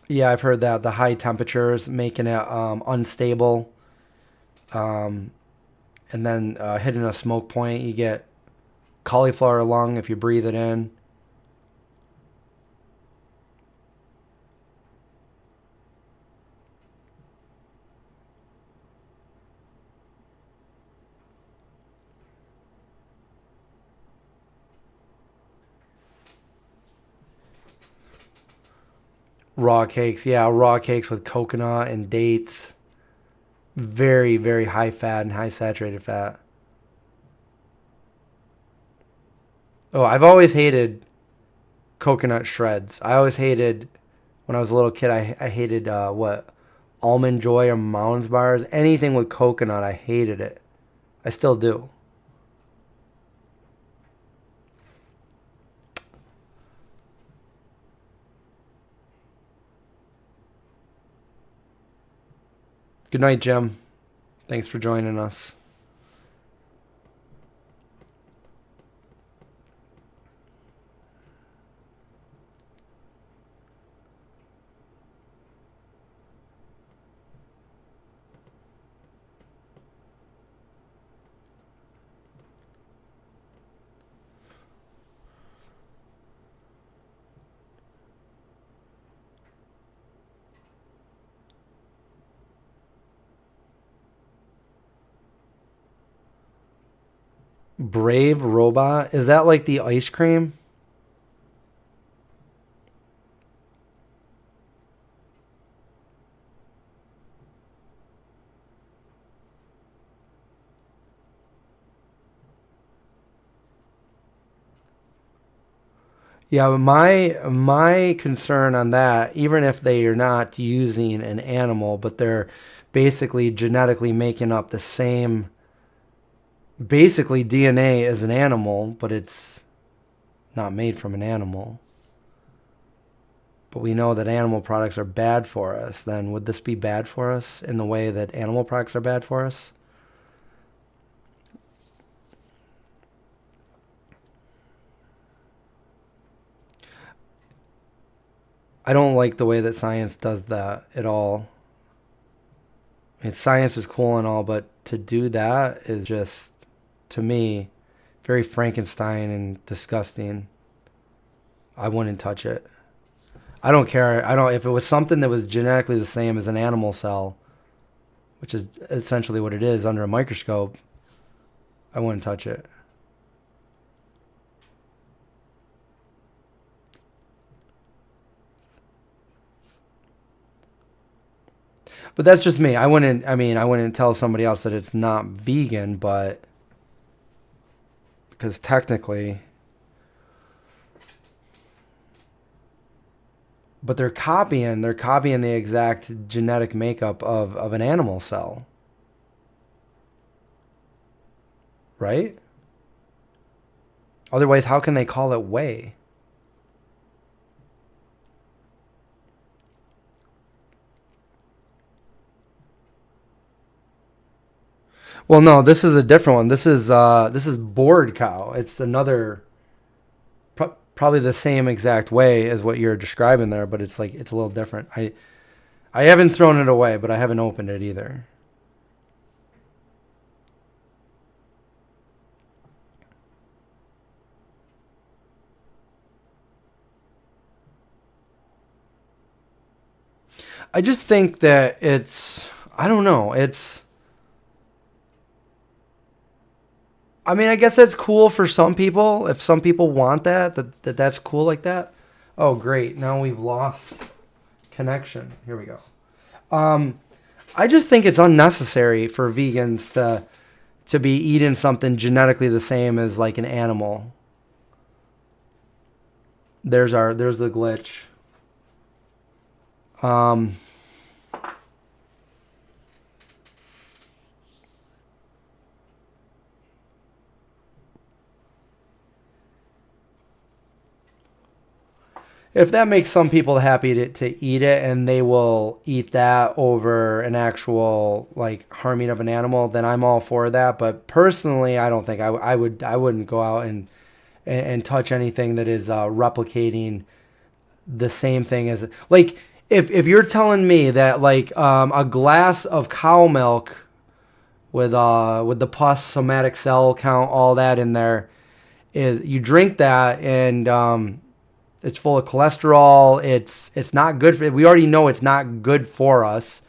Speaker 1: Yeah, I've heard that the high temperatures making it unstable, and then hitting a smoke point, you get cauliflower lung if you breathe it in. Raw cakes, yeah, raw cakes with coconut and dates. Very, very high fat and high saturated fat. Oh, I've always hated coconut shreds. I always hated, when I was a little kid, I hated, Almond Joy or Mounds bars. Anything with coconut, I hated it. I still do. Good night, Jim. Thanks for joining us. Brave Robot? Is that like the ice cream? Yeah, my concern on that, even if they are not using an animal, but they're basically genetically making up the same, basically DNA as an animal, but it's not made from an animal. But we know that animal products are bad for us. Then would this be bad for us in the way that animal products are bad for us? I don't like the way that science does that at all. I mean, science is cool and all, but to do that is just, to me, very Frankenstein and disgusting. I wouldn't touch it. I don't care. I don't. If it was something that was genetically the same as an animal cell, which is essentially what it is under a microscope, I wouldn't touch it. But that's just me. I wouldn't. I mean, I wouldn't tell somebody else that it's not vegan, but because technically, but they're copying the exact genetic makeup of an animal cell, right? Otherwise, how can they call it whey? Well, no, this is a different one. This is board cow. It's another, probably the same exact way as what you're describing there, but it's like it's a little different. I haven't thrown it away, but I haven't opened it either. I just think that it's, I don't know. It's, I mean, I guess that's cool for some people. If some people want that's cool like that. Oh, great. Now we've lost connection. Here we go. Um, I just think it's unnecessary for vegans to be eating something genetically the same as like an animal. There's the glitch. Um, if that makes some people happy to eat it and they will eat that over an actual like harming of an animal, then I'm all for that. But personally, I don't think I wouldn't go out and touch anything that is replicating the same thing as like if you're telling me that like a glass of cow milk with the pus, somatic cell count, all that in there, is you drink that and it's full of cholesterol. It's not good for. We already know it's not good for us.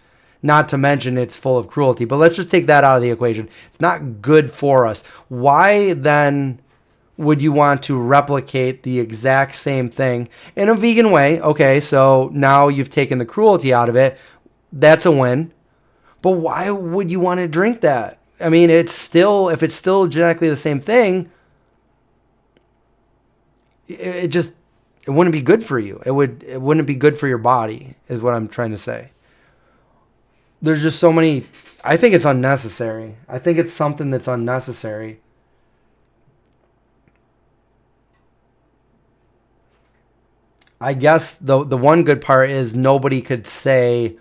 Speaker 1: Not to mention it's full of cruelty. But let's just take that out of the equation. It's not good for us. Why then would you want to replicate the exact same thing in a vegan way? Okay, so now you've taken the cruelty out of it. That's a win. But why would you want to drink that? I mean, it's still, if it's still genetically the same thing, it just, it wouldn't be good for you. It wouldn't be good for your body, is what I'm trying to say. There's just so many. I think it's unnecessary. I think it's something that's unnecessary. I guess the one good part is nobody could say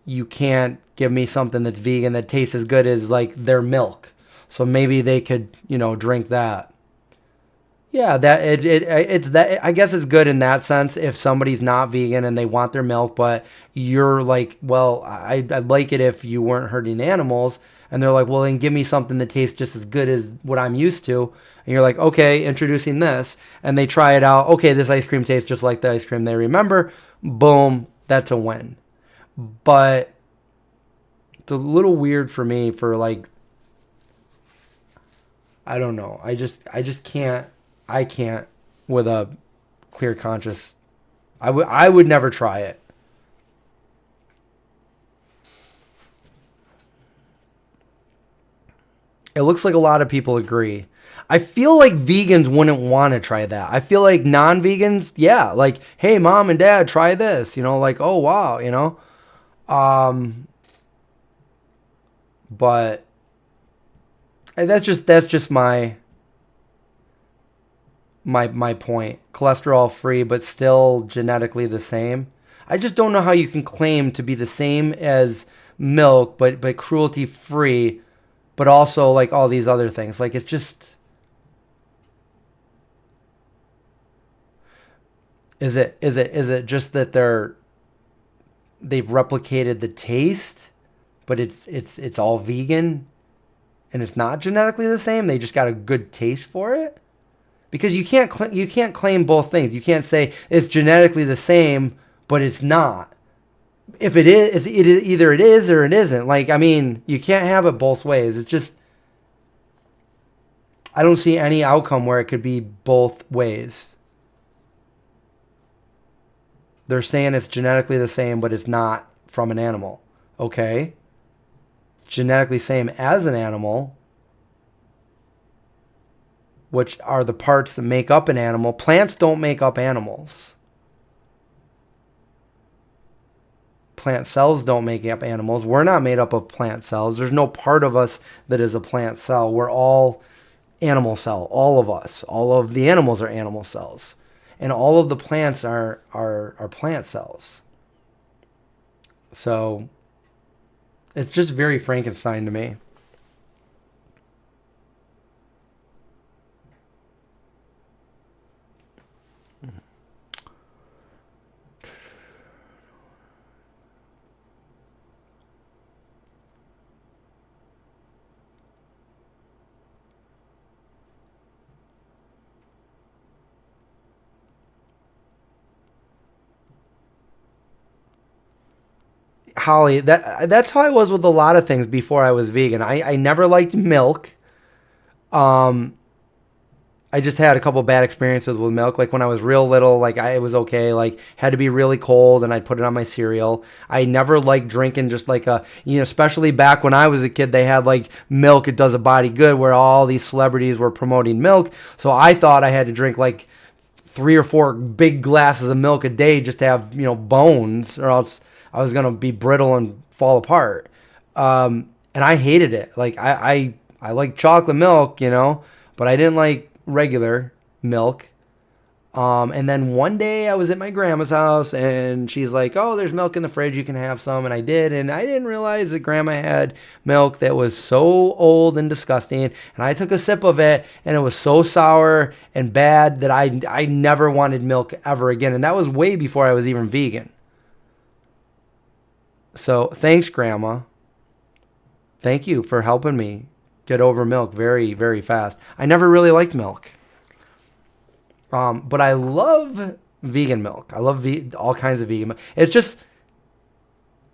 Speaker 1: you can't give me something that's vegan that tastes as good as like their milk. So maybe they could, drink that. Yeah, that it's that. I guess it's good in that sense if somebody's not vegan and they want their milk, but you're like, well, I'd like it if you weren't hurting animals, and they're like, well, then give me something that tastes just as good as what I'm used to, and you're like, okay, introducing this, and they try it out. Okay, this ice cream tastes just like the ice cream they remember. Boom, that's a win. But it's a little weird for me for like, I don't know. I just can't. I can't with a clear conscience. I would never try it. It looks like a lot of people agree. I feel like vegans wouldn't want to try that. I feel like non-vegans, yeah, like, hey, mom and dad, try this. Like, oh wow. Um, but that's just my point. Cholesterol free, but still genetically the same. I just don't know how you can claim to be the same as milk, but cruelty free, but also like all these other things. Like it's just, is it just that they've replicated the taste, but it's all vegan and it's not genetically the same. They just got a good taste for it. Because you can't claim both things. You can't say it's genetically the same, but it's not. If it is, either it is or it isn't. Like, I mean, you can't have it both ways. It's just, I don't see any outcome where it could be both ways. They're saying it's genetically the same, but it's not from an animal. Okay. It's genetically same as an animal, which are the parts that make up an animal. Plants don't make up animals. Plant cells don't make up animals. We're not made up of plant cells. There's no part of us that is a plant cell. We're all animal cell. All of us. All of the animals are animal cells. And all of the plants are plant cells. So it's just very Frankenstein to me. Holly, that's how I was with a lot of things before I was vegan. I never liked milk. I I just had a couple bad experiences with milk. Like when I was real little, like it was okay. Like had to be really cold, and I'd put it on my cereal. I never liked drinking just like especially back when I was a kid, they had like milk. It does a body good, where all these celebrities were promoting milk. So I thought I had to drink like 3 or 4 big glasses of milk a day just to have bones, or else I was gonna be brittle and fall apart. And I hated it. Like I like chocolate milk, but I didn't like regular milk. And then one day I was at my grandma's house, and she's like, "Oh, there's milk in the fridge. You can have some." And I did, and I didn't realize that grandma had milk that was so old and disgusting. And I took a sip of it, and it was so sour and bad that I never wanted milk ever again. And that was way before I was even vegan. So thanks, Grandma. Thank you for helping me get over milk very, very fast. I never really liked milk. But I love vegan milk. I love all kinds of vegan milk. It's just,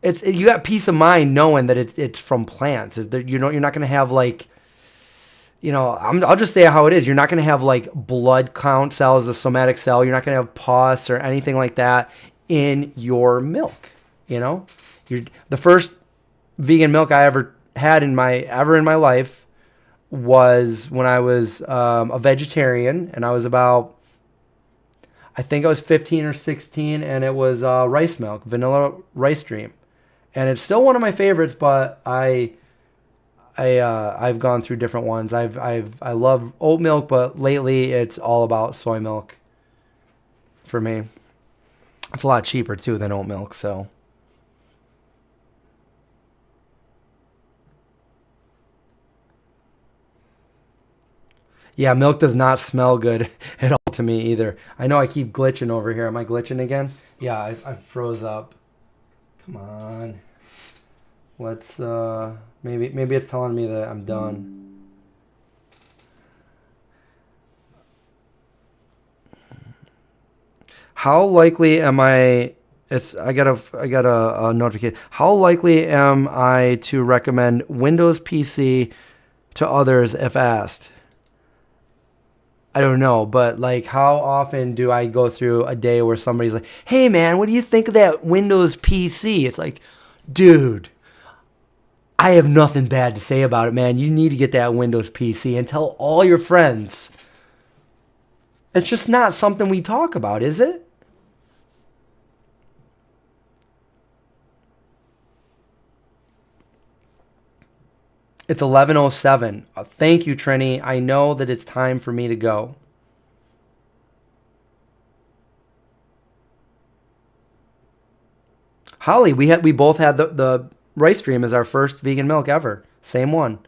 Speaker 1: you got peace of mind knowing that it's from plants. You're not going to have like, I'll just say how it is. You're not going to have like blood count cells, a somatic cell. You're not going to have pus or anything like that in your milk. The first vegan milk I ever had in my life was when I was a vegetarian, and I was about, I think I was 15 or 16, and it was rice milk, vanilla LIVEstream, and it's still one of my favorites. But I've gone through different ones. I love oat milk, but lately it's all about soy milk for me. It's a lot cheaper too than oat milk, so. Yeah, milk does not smell good at all to me either. I know I keep glitching over here. Am I glitching again? Yeah, I froze up. Come on. Let's, maybe it's telling me that I'm done. How likely am I, I got a notification. How likely am I to recommend Windows PC to others if asked? I don't know, but like how often do I go through a day where somebody's like, "Hey man, what do you think of that Windows PC?" It's like, dude, I have nothing bad to say about it, man. You need to get that Windows PC and tell all your friends. It's just not something we talk about, is it? It's 11:07. Thank you, Trini. I know that it's time for me to go. Holly, we both had the LIVEstream as our first vegan milk ever. Same one.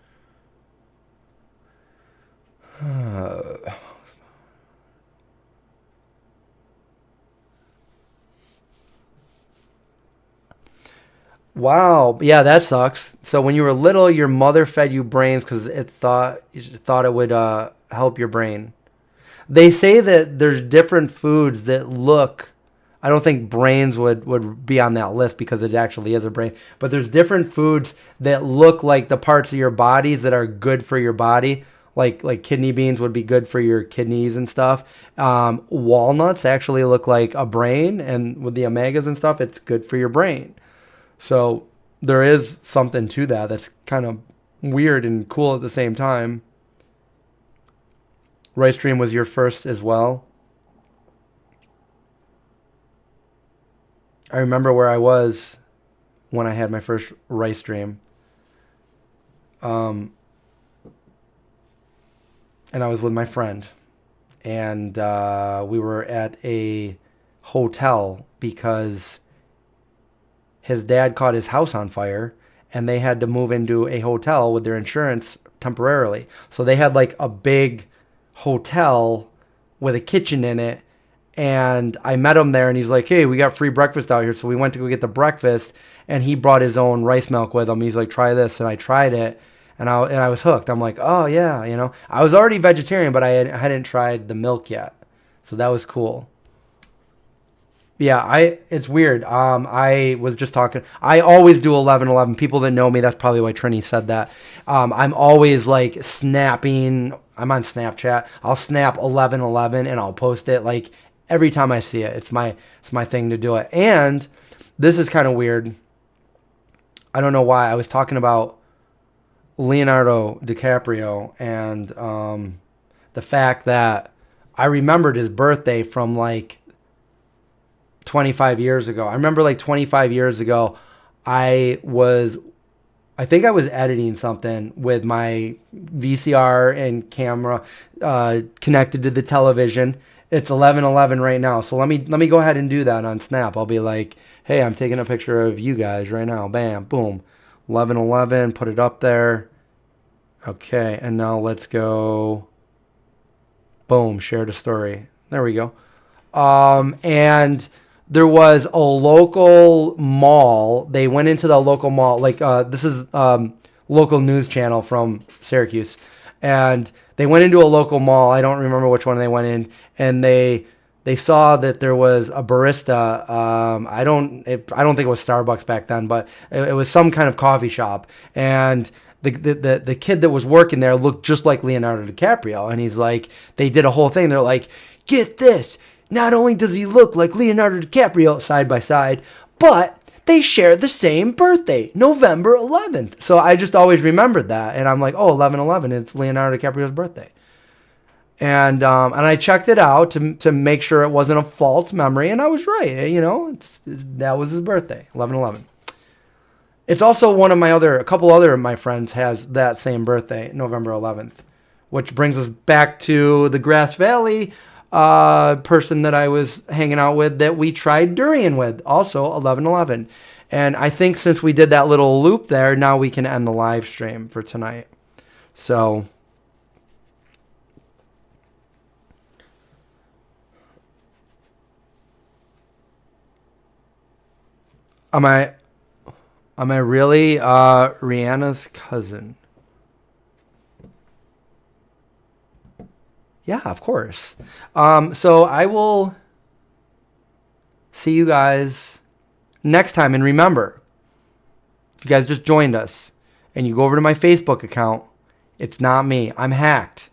Speaker 1: Wow. Yeah, that sucks. So when you were little, your mother fed you brains because it thought it would help your brain. They say that there's different foods that look. I don't think brains would be on that list because it actually is a brain. But there's different foods that look like the parts of your bodies that are good for your body. Like kidney beans would be good for your kidneys and stuff. Walnuts actually look like a brain, and with the omegas and stuff, it's good for your brain. So there is something to that that's kind of weird and cool at the same time. LIVEstream was your first as well. I remember where I was when I had my first LIVEstream. And I was with my friend. And we were at a hotel because his dad caught his house on fire, and they had to move into a hotel with their insurance temporarily. So they had like a big hotel with a kitchen in it, and I met him there, and he's like, "Hey, we got free breakfast out here." So we went to go get the breakfast, and he brought his own rice milk with him. He's like, "Try this," and I tried it, and I was hooked. I'm like, "Oh yeah," I was already vegetarian, but I hadn't tried the milk yet, so that was cool. Yeah, it's weird. I was just talking. I always do 11:11. People that know me, that's probably why Trini said that. I'm always like snapping I'm on Snapchat. I'll snap 11/11 and I'll post it like every time I see it. It's my thing to do it. And this is kind of weird. I don't know why. I was talking about Leonardo DiCaprio and the fact that I remembered his birthday from like 25 years ago. I remember like 25 years ago, I think I was editing something with my VCR and camera connected to the television. It's 11:11 right now, so let me go ahead and do that on Snap. I'll be like, hey, I'm taking a picture of you guys right now. Bam, boom, 11:11. Put it up there. Okay, and now let's go. Boom, share the story. There we go. And there was a local mall. They went into the local mall. Like this is local news channel from Syracuse, and they went into a local mall. I don't remember which one they went in, and they saw that there was a barista. I don't think it was Starbucks back then, but it was some kind of coffee shop, and the kid that was working there looked just like Leonardo DiCaprio, and he's like, they did a whole thing. They're like, get this. Not only does he look like Leonardo DiCaprio side by side, but they share the same birthday, November 11th. So I just always remembered that. And I'm like, oh, 11/11, it's Leonardo DiCaprio's birthday. And I checked it out to make sure it wasn't a false memory. And I was right. You know, that was his birthday, 11/11. It's also a couple other of my friends has that same birthday, November 11th, which brings us back to the Grass Valley person that I was hanging out with that we tried durian with, also 11/11. And I think since we did that little loop there, now we can end the live stream for tonight. So am I really Rihanna's cousin? Yeah, of course. So I will see you guys next time. And remember, if you guys just joined us and you go over to my Facebook account, it's not me. I'm hacked.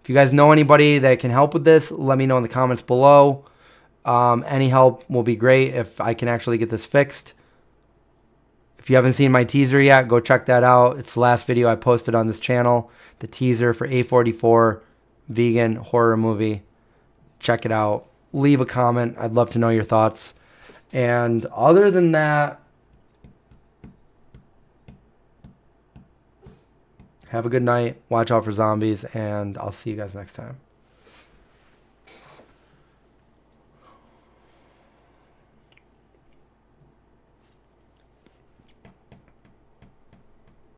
Speaker 1: If you guys know anybody that can help with this, let me know in the comments below. Any help will be great if I can actually get this fixed. If you haven't seen my teaser yet, go check that out. It's the last video I posted on this channel. The teaser for A44 vegan horror movie. Check it out. Leave a comment. I'd love to know your thoughts. And other than that, have a good night. Watch out for zombies, and I'll see you guys next time.